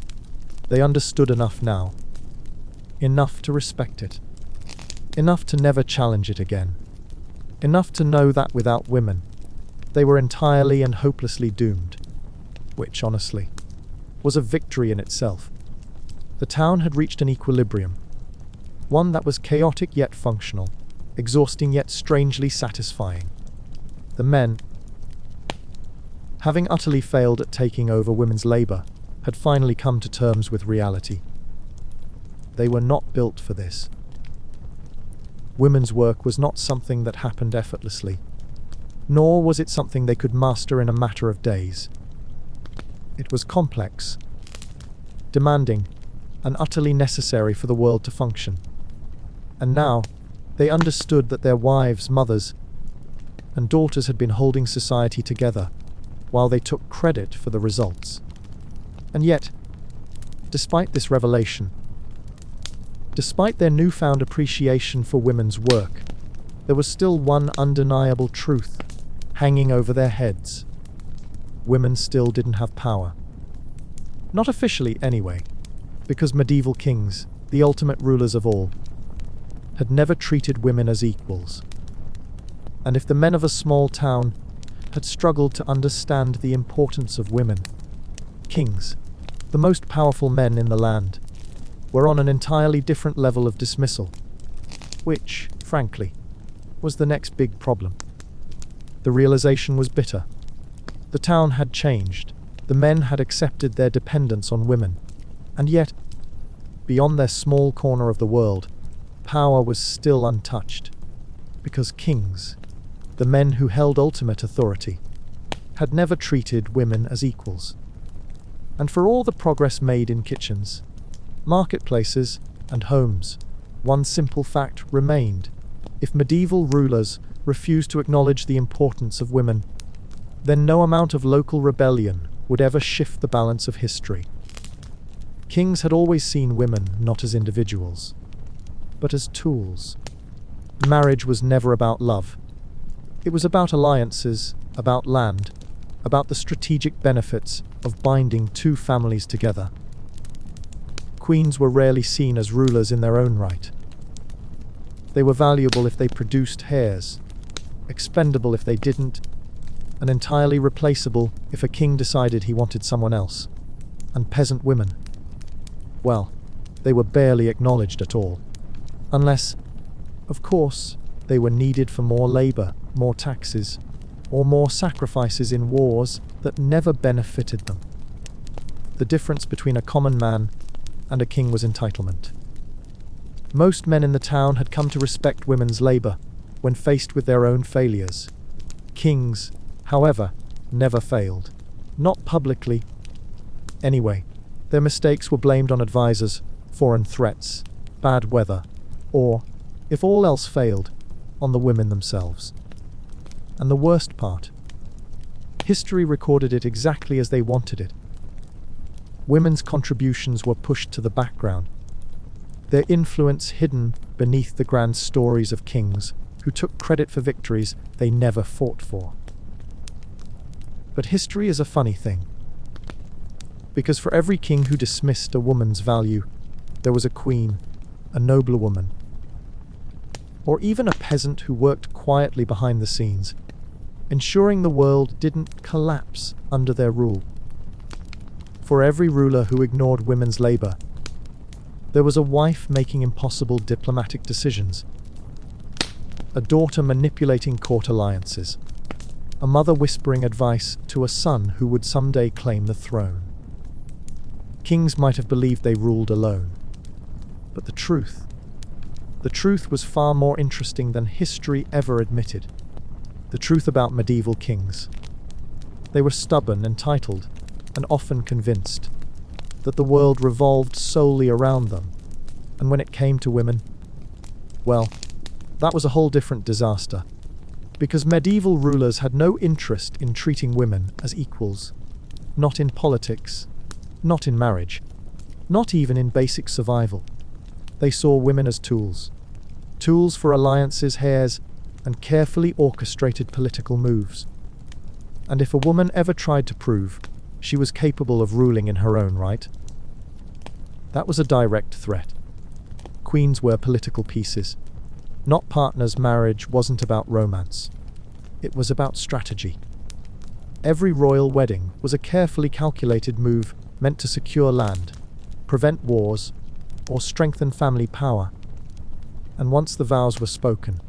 they understood enough now. Enough to respect it. Enough to never challenge it again. Enough to know that without women, they were entirely and hopelessly doomed. Which, honestly, was a victory in itself. The town had reached an equilibrium. One that was chaotic yet functional, exhausting yet strangely satisfying. The men, having utterly failed at taking over women's labor, had finally come to terms with reality. They were not built for this. Women's work was not something that happened effortlessly, nor was it something they could master in a matter of days. It was complex, demanding, and utterly necessary for the world to function. And now, they understood that their wives, mothers, and daughters had been holding society together, while they took credit for the results. And yet, despite this revelation, despite their newfound appreciation for women's work, there was still one undeniable truth hanging over their heads. Women still didn't have power. Not officially, anyway, because medieval kings, the ultimate rulers of all, had never treated women as equals. And if the men of a small town had struggled to understand the importance of women, kings, the most powerful men in the land, were on an entirely different level of dismissal, which, frankly, was the next big problem. The realization was bitter. The town had changed. The men had accepted their dependence on women. And yet, beyond their small corner of the world, power was still untouched. Because kings, the men who held ultimate authority, had never treated women as equals. And for all the progress made in kitchens, marketplaces, and homes, one simple fact remained. If medieval rulers refused to acknowledge the importance of women, then no amount of local rebellion would ever shift the balance of history. Kings had always seen women not as individuals, but as tools. Marriage was never about love. It was about alliances, about land, about the strategic benefits of binding two families together. Queens were rarely seen as rulers in their own right. They were valuable if they produced heirs, expendable if they didn't, and entirely replaceable if a king decided he wanted someone else. And peasant women, well, they were barely acknowledged at all. Unless, of course, they were needed for more labor, more taxes, or more sacrifices in wars that never benefited them. The difference between a common man and a king was entitlement. Most men in the town had come to respect women's labor when faced with their own failures. Kings, however, never failed. Not publicly. Anyway, their mistakes were blamed on advisors, foreign threats, bad weather, or, if all else failed, on the women themselves. And the worst part, history recorded it exactly as they wanted it. Women's contributions were pushed to the background, their influence hidden beneath the grand stories of kings who took credit for victories they never fought for. But history is a funny thing. Because for every king who dismissed a woman's value, there was a queen, a noblewoman, or even a peasant who worked quietly behind the scenes, ensuring the world didn't collapse under their rule. For every ruler who ignored women's labor, there was a wife making impossible diplomatic decisions, a daughter manipulating court alliances, a mother whispering advice to a son who would someday claim the throne. Kings might have believed they ruled alone, but the truth was far more interesting than history ever admitted. The truth about medieval kings. They were stubborn, entitled, and often convinced that the world revolved solely around them. And when it came to women, well, that was a whole different disaster. Because medieval rulers had no interest in treating women as equals. Not in politics, not in marriage, not even in basic survival. They saw women as tools. Tools for alliances, heirs, and carefully orchestrated political moves. And if a woman ever tried to prove she was capable of ruling in her own right, that was a direct threat. Queens were political pieces, not partners. Marriage wasn't about romance. It was about strategy. Every royal wedding was a carefully calculated move meant to secure land, prevent wars, or strengthen family power. And once the vows were spoken,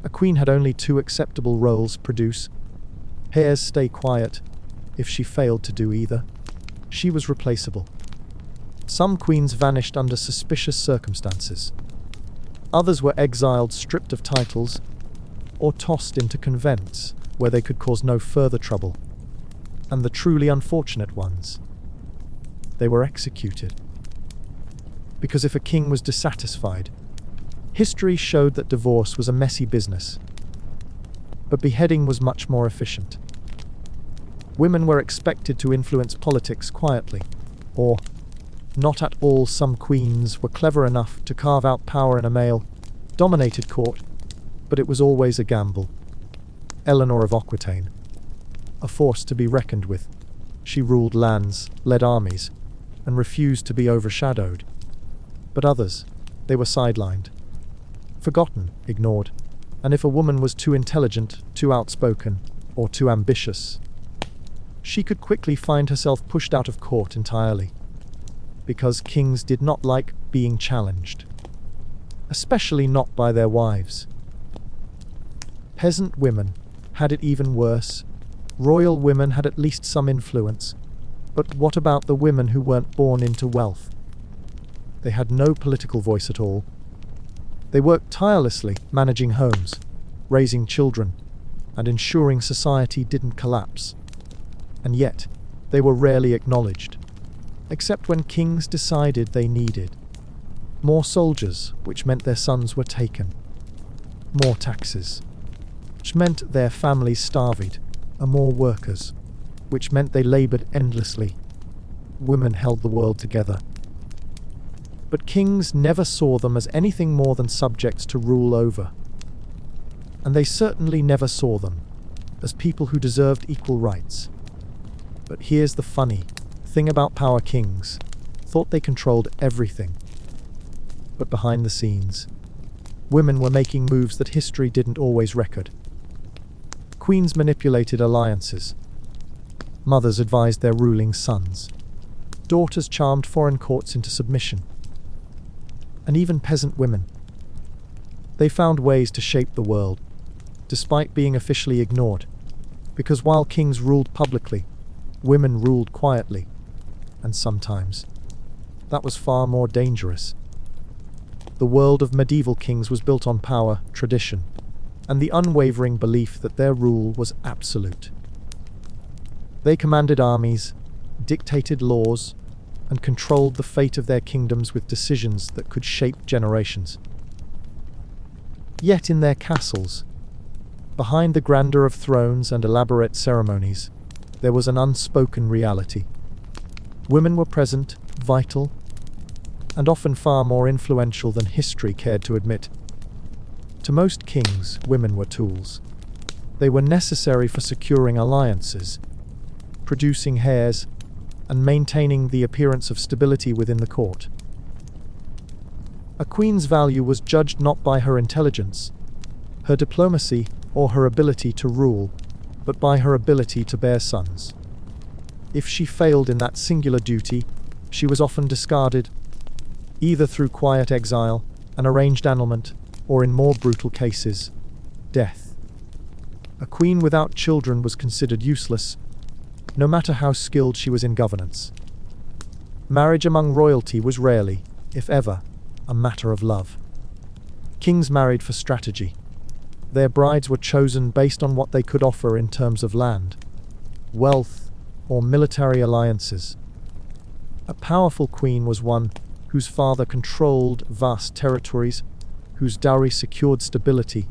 a queen had only two acceptable roles: produce, heirs, stay quiet. If she failed to do either, she was replaceable. Some queens vanished under suspicious circumstances. Others were exiled, stripped of titles, or tossed into convents where they could cause no further trouble. And the truly unfortunate ones, they were executed. Because if a king was dissatisfied, history showed that divorce was a messy business. But beheading was much more efficient. Women were expected to influence politics quietly, or not at all. Some queens were clever enough to carve out power in a male-dominated court, but it was always a gamble. Eleanor of Aquitaine, a force to be reckoned with. She ruled lands, led armies, and refused to be overshadowed. But others, they were sidelined, forgotten, ignored. And if a woman was too intelligent, too outspoken, or too ambitious, she could quickly find herself pushed out of court entirely. Because kings did not like being challenged, especially not by their wives. Peasant women had it even worse. Royal women had at least some influence. But what about the women who weren't born into wealth? They had no political voice at all. They worked tirelessly, managing homes, raising children, and ensuring society didn't collapse. And yet, they were rarely acknowledged, except when kings decided they needed more soldiers, which meant their sons were taken, more taxes, which meant their families starved, and more workers, which meant they labored endlessly. Women held the world together. But kings never saw them as anything more than subjects to rule over. And they certainly never saw them as people who deserved equal rights. But here's the funny thing about power: kings thought they controlled everything. But behind the scenes, women were making moves that history didn't always record. Queens manipulated alliances. Mothers advised their ruling sons. Daughters charmed foreign courts into submission. And even peasant women. They found ways to shape the world, despite being officially ignored. Because while kings ruled publicly, women ruled quietly. And sometimes, that was far more dangerous. The world of medieval kings was built on power, tradition, and the unwavering belief that their rule was absolute. They commanded armies, dictated laws, and controlled the fate of their kingdoms with decisions that could shape generations. Yet in their castles, behind the grandeur of thrones and elaborate ceremonies, there was an unspoken reality. Women were present, vital, and often far more influential than history cared to admit. To most kings, women were tools. They were necessary for securing alliances, producing heirs, and maintaining the appearance of stability within the court. A queen's value was judged not by her intelligence, her diplomacy, or her ability to rule, but by her ability to bear sons. If she failed in that singular duty, she was often discarded, either through quiet exile, an arranged annulment, or in more brutal cases, death. A queen without children was considered useless, no matter how skilled she was in governance. Marriage among royalty was rarely, if ever, a matter of love. Kings married for strategy. Their brides were chosen based on what they could offer in terms of land, wealth, or military alliances. A powerful queen was one whose father controlled vast territories, whose dowry secured stability,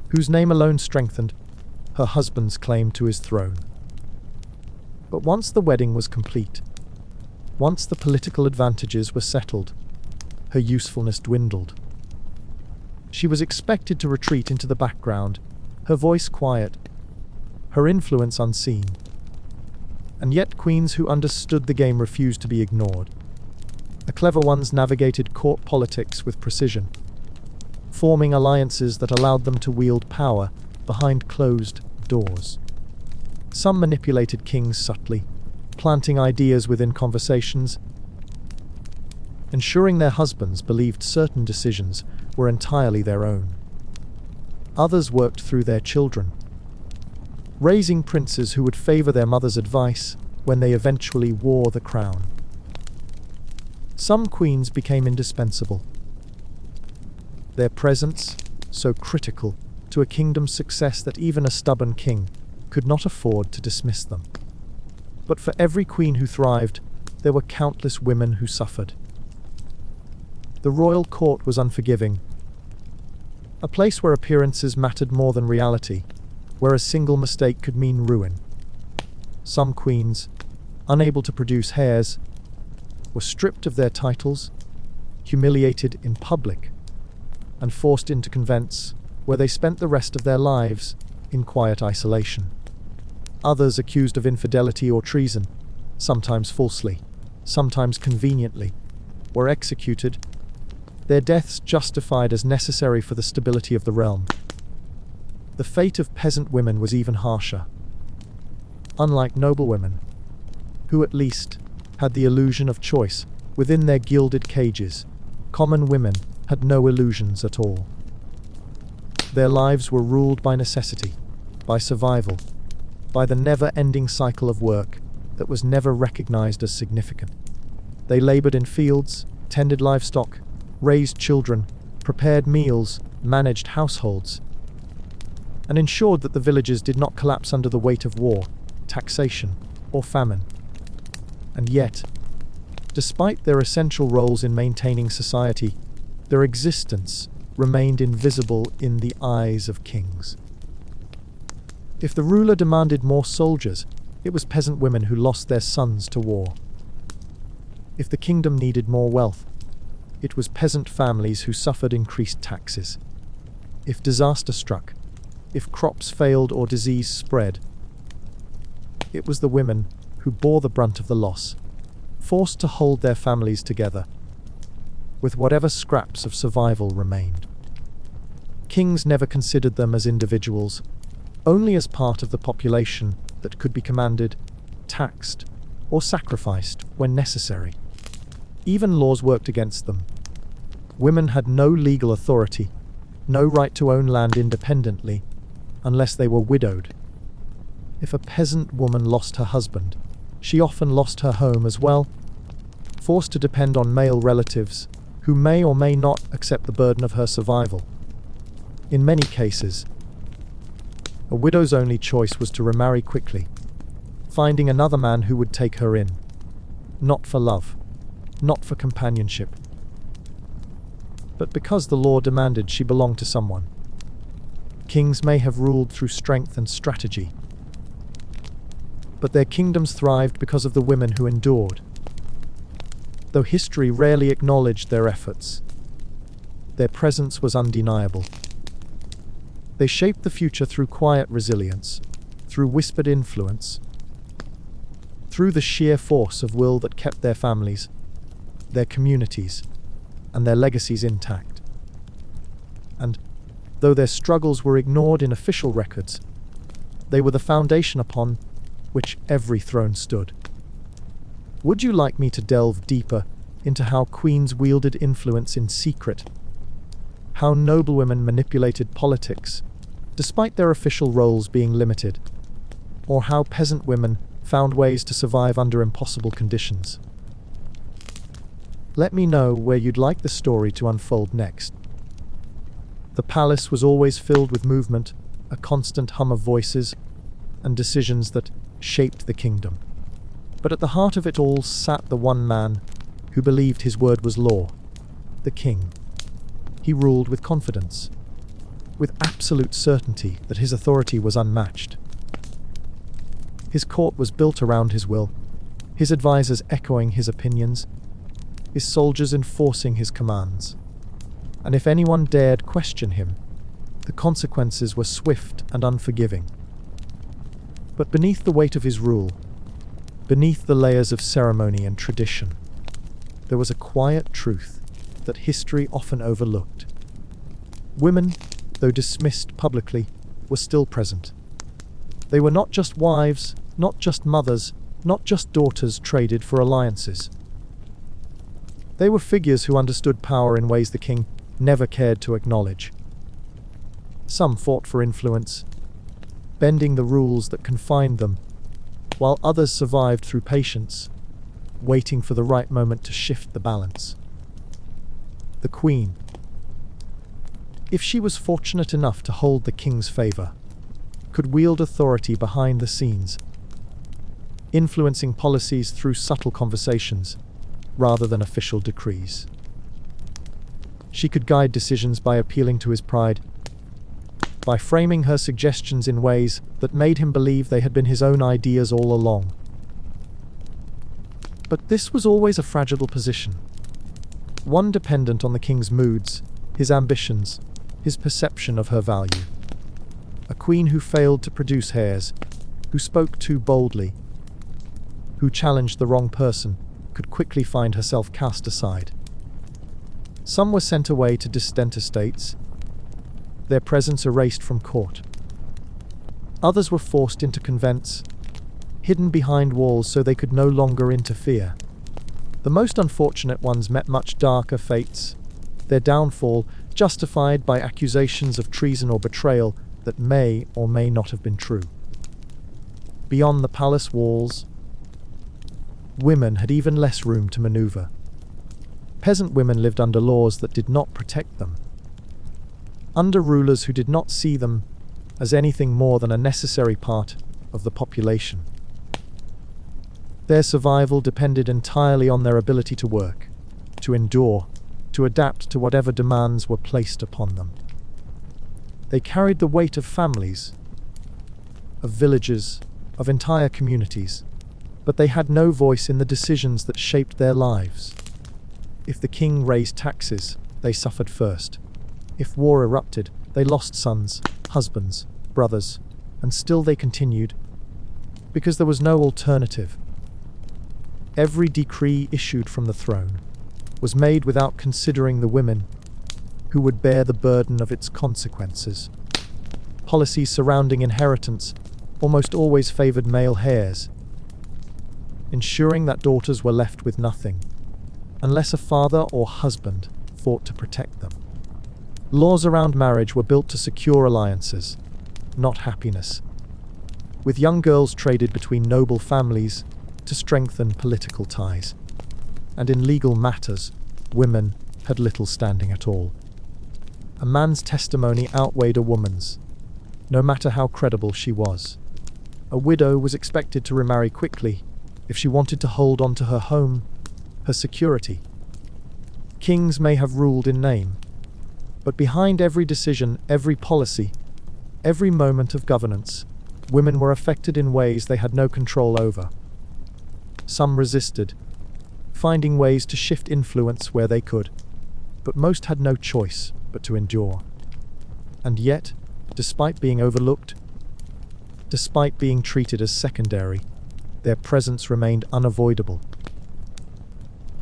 whose name alone strengthened her husband's claim to his throne. But once the wedding was complete, once the political advantages were settled, her usefulness dwindled. She was expected to retreat into the background, her voice quiet, her influence unseen. And yet queens who understood the game refused to be ignored. The clever ones navigated court politics with precision, forming alliances that allowed them to wield power behind closed doors. Some manipulated kings subtly, planting ideas within conversations, ensuring their husbands believed certain decisions were entirely their own. Others worked through their children, raising princes who would favor their mother's advice when they eventually wore the crown. Some queens became indispensable, their presence so critical to a kingdom's success that even a stubborn king could not afford to dismiss them. But for every queen who thrived, there were countless women who suffered. The royal court was unforgiving, a place where appearances mattered more than reality, where a single mistake could mean ruin. Some queens, unable to produce heirs, were stripped of their titles, humiliated in public, and forced into convents where they spent the rest of their lives in quiet isolation. Others accused of infidelity or treason, sometimes falsely, sometimes conveniently, were executed, their deaths justified as necessary for the stability of the realm. The fate of peasant women was even harsher. Unlike noblewomen, who at least had the illusion of choice within their gilded cages, common women had no illusions at all. Their lives were ruled by necessity, by survival, by the never-ending cycle of work that was never recognized as significant. They labored in fields, tended livestock, raised children, prepared meals, managed households, and ensured that the villages did not collapse under the weight of war, taxation, or famine. And yet, despite their essential roles in maintaining society, their existence remained invisible in the eyes of kings. If the ruler demanded more soldiers, it was peasant women who lost their sons to war. If the kingdom needed more wealth, it was peasant families who suffered increased taxes. If disaster struck, if crops failed or disease spread, it was the women who bore the brunt of the loss, forced to hold their families together, with whatever scraps of survival remained. Kings never considered them as individuals, only as part of the population that could be commanded, taxed, or sacrificed when necessary. Even laws worked against them. Women had no legal authority, no right to own land independently, unless they were widowed. If a peasant woman lost her husband, she often lost her home as well, forced to depend on male relatives who may or may not accept the burden of her survival. In many cases, a widow's only choice was to remarry quickly, finding another man who would take her in, not for love, not for companionship, but because the law demanded she belonged to someone. Kings may have ruled through strength and strategy, but their kingdoms thrived because of the women who endured. Though history rarely acknowledged their efforts, their presence was undeniable. They shaped the future through quiet resilience, through whispered influence, through the sheer force of will that kept their families, their communities, and their legacies intact. And, though their struggles were ignored in official records, they were the foundation upon which every throne stood. Would you like me to delve deeper into how queens wielded influence in secret, how noblewomen manipulated politics, despite their official roles being limited, or how peasant women found ways to survive under impossible conditions? Let me know where you'd like the story to unfold next. The palace was always filled with movement, a constant hum of voices and decisions that shaped the kingdom. But at the heart of it all sat the one man who believed his word was law, the king. He ruled with confidence, with absolute certainty that his authority was unmatched. His court was built around his will, his advisors echoing his opinions, his soldiers enforcing his commands. And if anyone dared question him, the consequences were swift and unforgiving. But beneath the weight of his rule, beneath the layers of ceremony and tradition, there was a quiet truth that history often overlooked. Women, though dismissed publicly, were still present. They were not just wives, not just mothers, not just daughters traded for alliances. They were figures who understood power in ways the king never cared to acknowledge. Some fought for influence, bending the rules that confined them, while others survived through patience, waiting for the right moment to shift the balance. The queen, if she was fortunate enough to hold the king's favor, could wield authority behind the scenes, influencing policies through subtle conversations rather than official decrees. She could guide decisions by appealing to his pride, by framing her suggestions in ways that made him believe they had been his own ideas all along. But this was always a fragile position, one dependent on the king's moods, his ambitions, his perception of her value. A queen who failed to produce heirs, who spoke too boldly, who challenged the wrong person, could quickly find herself cast aside. Some were sent away to distant estates, their presence erased from court. Others were forced into convents, hidden behind walls so they could no longer interfere. The most unfortunate ones met much darker fates, their downfall justified by accusations of treason or betrayal that may or may not have been true. Beyond the palace walls, women had even less room to maneuver. Peasant women lived under laws that did not protect them, under rulers who did not see them as anything more than a necessary part of the population. Their survival depended entirely on their ability to work, to endure, to adapt to whatever demands were placed upon them. They carried the weight of families, of villages, of entire communities, but they had no voice in the decisions that shaped their lives. If the king raised taxes, they suffered first. If war erupted, they lost sons, husbands, brothers, and still they continued, because there was no alternative. Every decree issued from the throne was made without considering the women who would bear the burden of its consequences. Policies surrounding inheritance almost always favored male heirs, ensuring that daughters were left with nothing, unless a father or husband fought to protect them. Laws around marriage were built to secure alliances, not happiness, with young girls traded between noble families to strengthen political ties. And in legal matters, women had little standing at all. A man's testimony outweighed a woman's, no matter how credible she was. A widow was expected to remarry quickly if she wanted to hold on to her home, her security. Kings may have ruled in name, but behind every decision, every policy, every moment of governance, women were affected in ways they had no control over. Some resisted, finding ways to shift influence where they could, but most had no choice but to endure. And yet, despite being overlooked, despite being treated as secondary, Their presence remained unavoidable.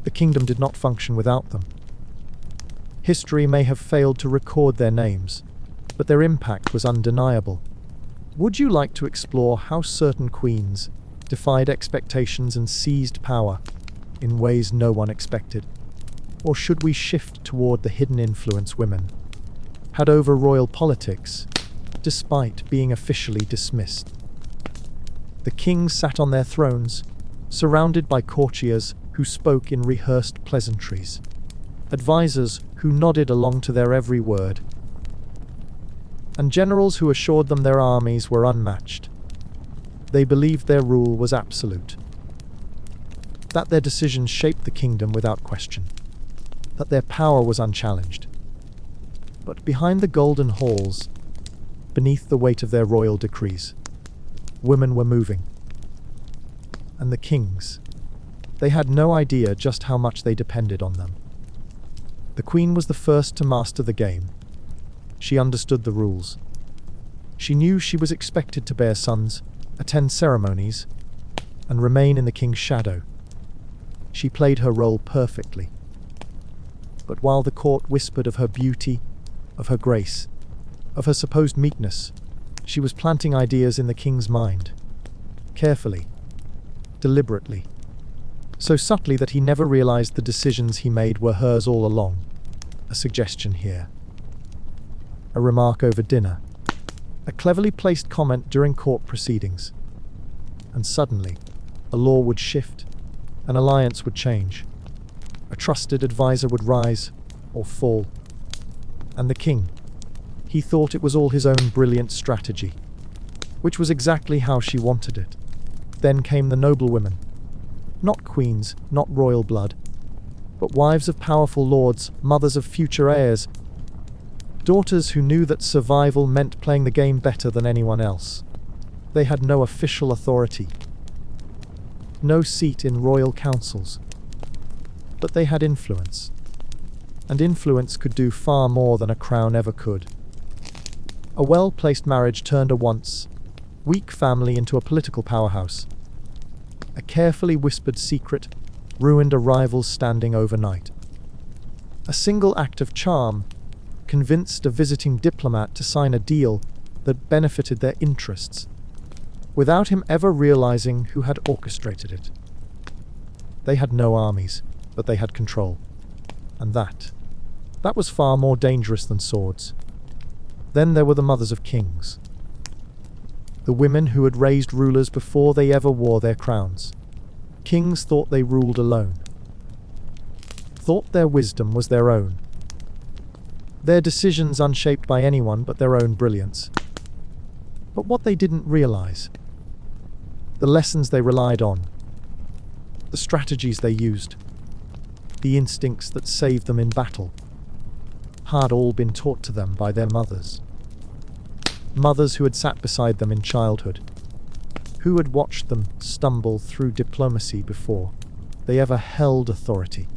The kingdom did not function without them. History may have failed to record their names, but their impact was undeniable. Would you like to explore how certain queens defied expectations and seized power in ways no one expected? Or should we shift toward the hidden influence women had over royal politics, despite being officially dismissed? The kings sat on their thrones, surrounded by courtiers who spoke in rehearsed pleasantries, advisors who nodded along to their every word, and generals who assured them their armies were unmatched. They believed their rule was absolute, that their decisions shaped the kingdom without question, that their power was unchallenged. But behind the golden halls, beneath the weight of their royal decrees, women were moving. And the kings, they had no idea just how much they depended on them. The queen was the first to master the game. She understood the rules. She knew she was expected to bear sons, attend ceremonies, and remain in the king's shadow. She played her role perfectly. But while the court whispered of her beauty, of her grace, of her supposed meekness, she was planting ideas in the king's mind. Carefully, deliberately, so subtly that he never realized the decisions he made were hers all along. A suggestion here, a remark over dinner, a cleverly placed comment during court proceedings. And suddenly, a law would shift, an alliance would change, a trusted advisor would rise or fall. And the king, he thought it was all his own brilliant strategy, which was exactly how she wanted it. Then came the noblewomen, not queens, not royal blood, but wives of powerful lords, mothers of future heirs, daughters who knew that survival meant playing the game better than anyone else. They had no official authority, no seat in royal councils, but they had influence. And influence could do far more than a crown ever could. A well-placed marriage turned a once weak family into a political powerhouse. A carefully whispered secret ruined a rival's standing overnight. A single act of charm convinced a visiting diplomat to sign a deal that benefited their interests, without him ever realizing who had orchestrated it. They had no armies, but they had control. And that was far more dangerous than swords. Then there were the mothers of kings, the women who had raised rulers before they ever wore their crowns. Kings thought they ruled alone, thought their wisdom was their own, their decisions unshaped by anyone but their own brilliance. But what they didn't realize, the lessons they relied on, the strategies they used, the instincts that saved them in battle, had all been taught to them by their mothers. Mothers who had sat beside them in childhood, who had watched them stumble through diplomacy before they ever held authority,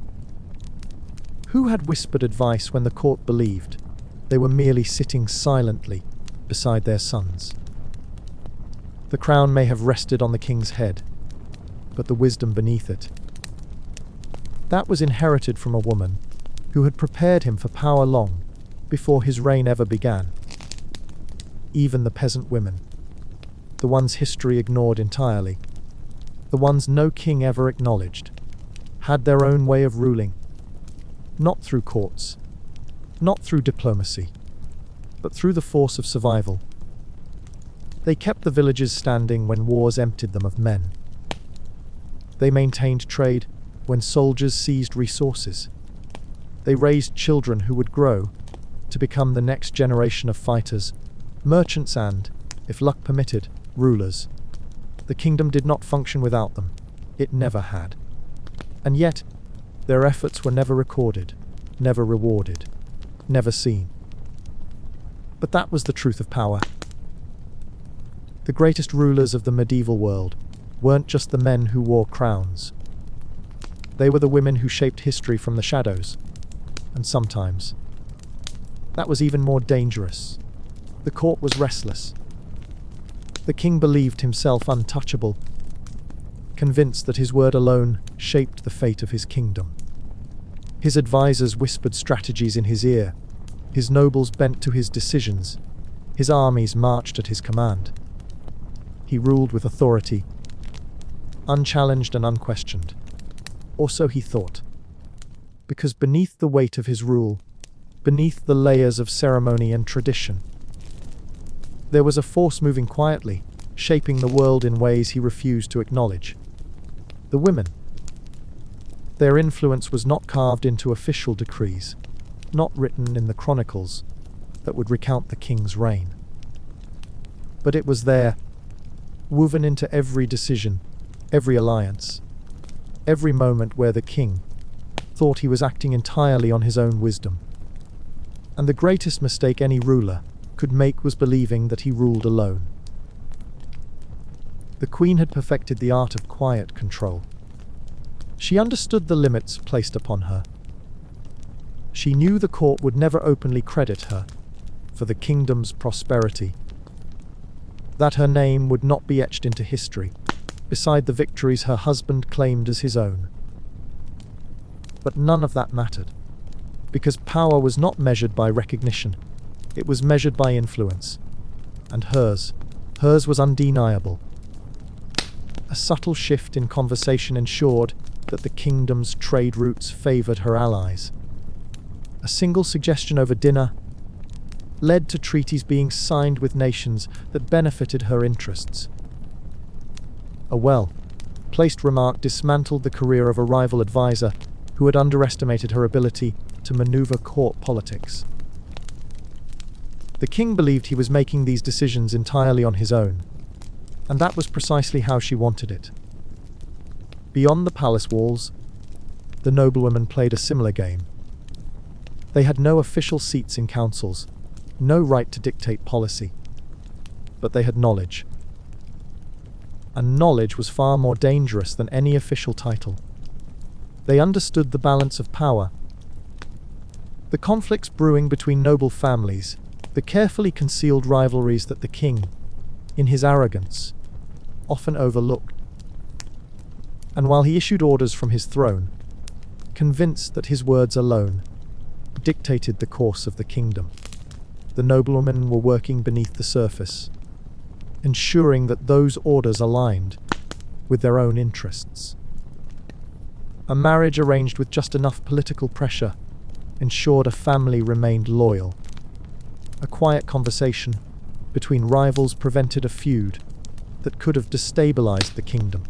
who had whispered advice when the court believed they were merely sitting silently beside their sons. The crown may have rested on the king's head, but the wisdom beneath it, that was inherited from a woman who had prepared him for power long before his reign ever began. Even the peasant women, the ones history ignored entirely, the ones no king ever acknowledged, had their own way of ruling, not through courts, not through diplomacy, but through the force of survival. They kept the villages standing when wars emptied them of men. They maintained trade when soldiers seized resources. They raised children who would grow to become the next generation of fighters, merchants and, if luck permitted, rulers. The kingdom did not function without them. It never had. And yet, their efforts were never recorded, never rewarded, never seen. But that was the truth of power. The greatest rulers of the medieval world weren't just the men who wore crowns. They were the women who shaped history from the shadows. And sometimes, that was even more dangerous. The court was restless. The king believed himself untouchable. convinced that his word alone shaped the fate of his kingdom. His advisors whispered strategies in his ear, his nobles bent to his decisions, his armies marched at his command. He ruled with authority, unchallenged and unquestioned. Or so he thought. Because beneath the weight of his rule, beneath the layers of ceremony and tradition, there was a force moving quietly, shaping the world in ways he refused to acknowledge. The women. Their influence was not carved into official decrees, not written in the chronicles that would recount the king's reign. But it was there, woven into every decision, every alliance, every moment where the king thought he was acting entirely on his own wisdom. And the greatest mistake any ruler could make was believing that he ruled alone. The queen had perfected the art of quiet control. She understood the limits placed upon her. She knew the court would never openly credit her for the kingdom's prosperity, that her name would not be etched into history beside the victories her husband claimed as his own. But none of that mattered, because power was not measured by recognition, it was measured by influence, and hers was undeniable. A subtle shift in conversation ensured that the kingdom's trade routes favored her allies. A single suggestion over dinner led to treaties being signed with nations that benefited her interests. A well-placed remark dismantled the career of a rival advisor who had underestimated her ability to maneuver court politics. The king believed he was making these decisions entirely on his own, and that was precisely how she wanted it. Beyond the palace walls, the noblewomen played a similar game. They had no official seats in councils, no right to dictate policy, but they had knowledge. And knowledge was far more dangerous than any official title. They understood the balance of power, the conflicts brewing between noble families, the carefully concealed rivalries that the king, in his arrogance, often overlooked. And while he issued orders from his throne, convinced that his words alone dictated the course of the kingdom, the noblewomen were working beneath the surface, ensuring that those orders aligned with their own interests. A marriage arranged with just enough political pressure ensured a family remained loyal. A quiet conversation between rivals prevented a feud that could have destabilized the kingdom.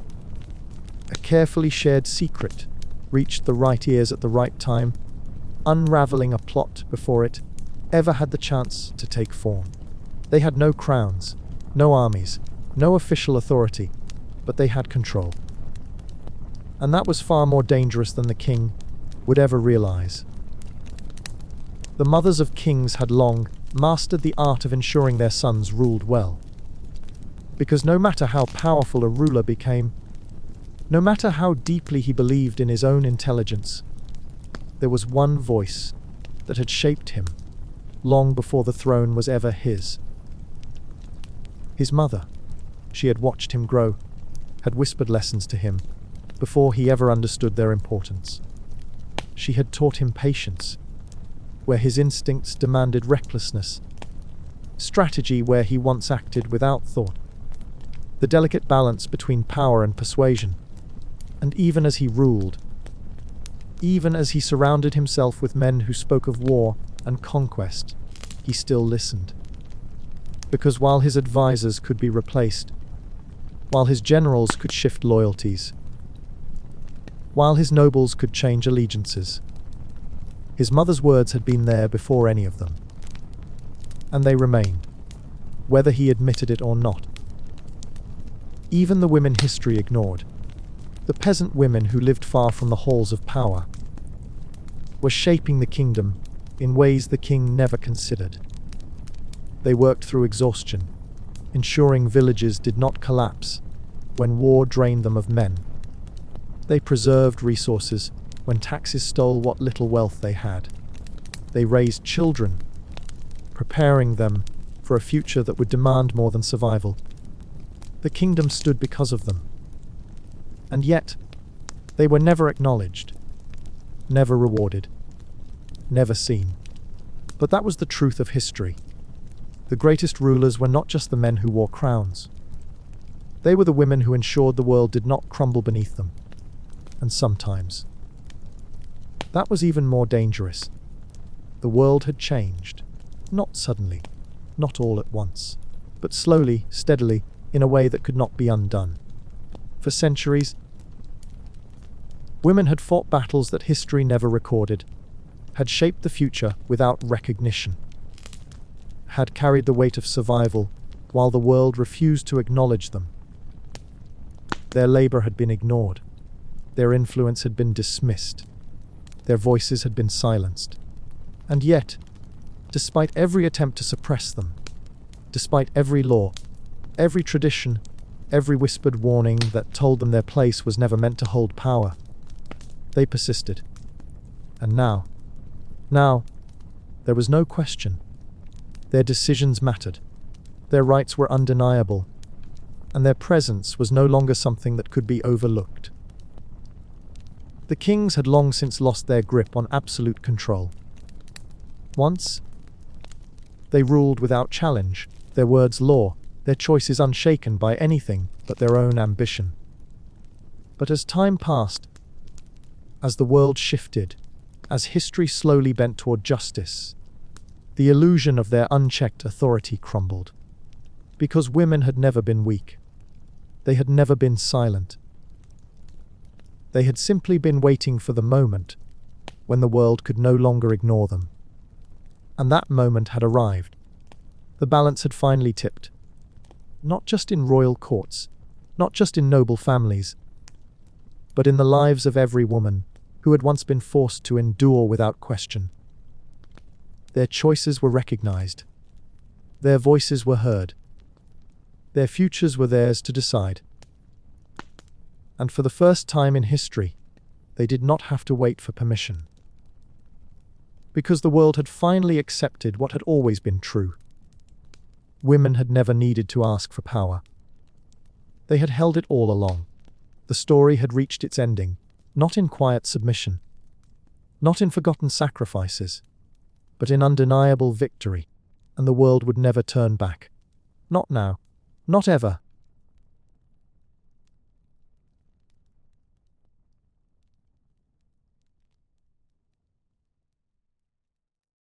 A carefully shared secret reached the right ears at the right time, unraveling a plot before it ever had the chance to take form. They had no crowns, no armies, no official authority, but they had control. And that was far more dangerous than the king would ever realize. The mothers of kings had long mastered the art of ensuring their sons ruled well. Because no matter how powerful a ruler became, no matter how deeply he believed in his own intelligence, there was one voice that had shaped him long before the throne was ever his. His mother. She had watched him grow, had whispered lessons to him before he ever understood their importance. She had taught him patience, where his instincts demanded recklessness, strategy where he once acted without thought, the delicate balance between power and persuasion. And even as he ruled, even as he surrounded himself with men who spoke of war and conquest, he still listened. Because while his advisors could be replaced, while his generals could shift loyalties, while his nobles could change allegiances, his mother's words had been there before any of them. And they remained, whether he admitted it or not. Even the women history ignored, the peasant women who lived far from the halls of power, were shaping the kingdom in ways the king never considered. They worked through exhaustion, ensuring villages did not collapse when war drained them of men. They preserved resources when taxes stole what little wealth they had. They raised children, preparing them for a future that would demand more than survival. The kingdom stood because of them. And yet, they were never acknowledged, never rewarded, never seen. But that was the truth of history. The greatest rulers were not just the men who wore crowns. They were the women who ensured the world did not crumble beneath them. And sometimes, that was even more dangerous. The world had changed. Not suddenly, not all at once, but slowly, steadily, in a way that could not be undone. For centuries, women had fought battles that history never recorded, had shaped the future without recognition, had carried the weight of survival while the world refused to acknowledge them. Their labor had been ignored. Their influence had been dismissed. Their voices had been silenced. And yet, despite every attempt to suppress them, despite every law, every tradition, every whispered warning that told them their place was never meant to hold power, they persisted. And now, there was no question. Their decisions mattered. Their rights were undeniable. And their presence was no longer something that could be overlooked. The kings had long since lost their grip on absolute control. Once, they ruled without challenge, their words law, their choices unshaken by anything but their own ambition. But as time passed, as the world shifted, as history slowly bent toward justice, the illusion of their unchecked authority crumbled. Because women had never been weak. They had never been silent. They had simply been waiting for the moment when the world could no longer ignore them. And that moment had arrived. The balance had finally tipped. Not just in royal courts, not just in noble families, but in the lives of every woman who had once been forced to endure without question. Their choices were recognized. Their voices were heard. Their futures were theirs to decide. And for the first time in history, they did not have to wait for permission. Because the world had finally accepted what had always been true. Women had never needed to ask for power. They had held it all along. The story had reached its ending, not in quiet submission, not in forgotten sacrifices, but in undeniable victory, and the world would never turn back. Not now, not ever.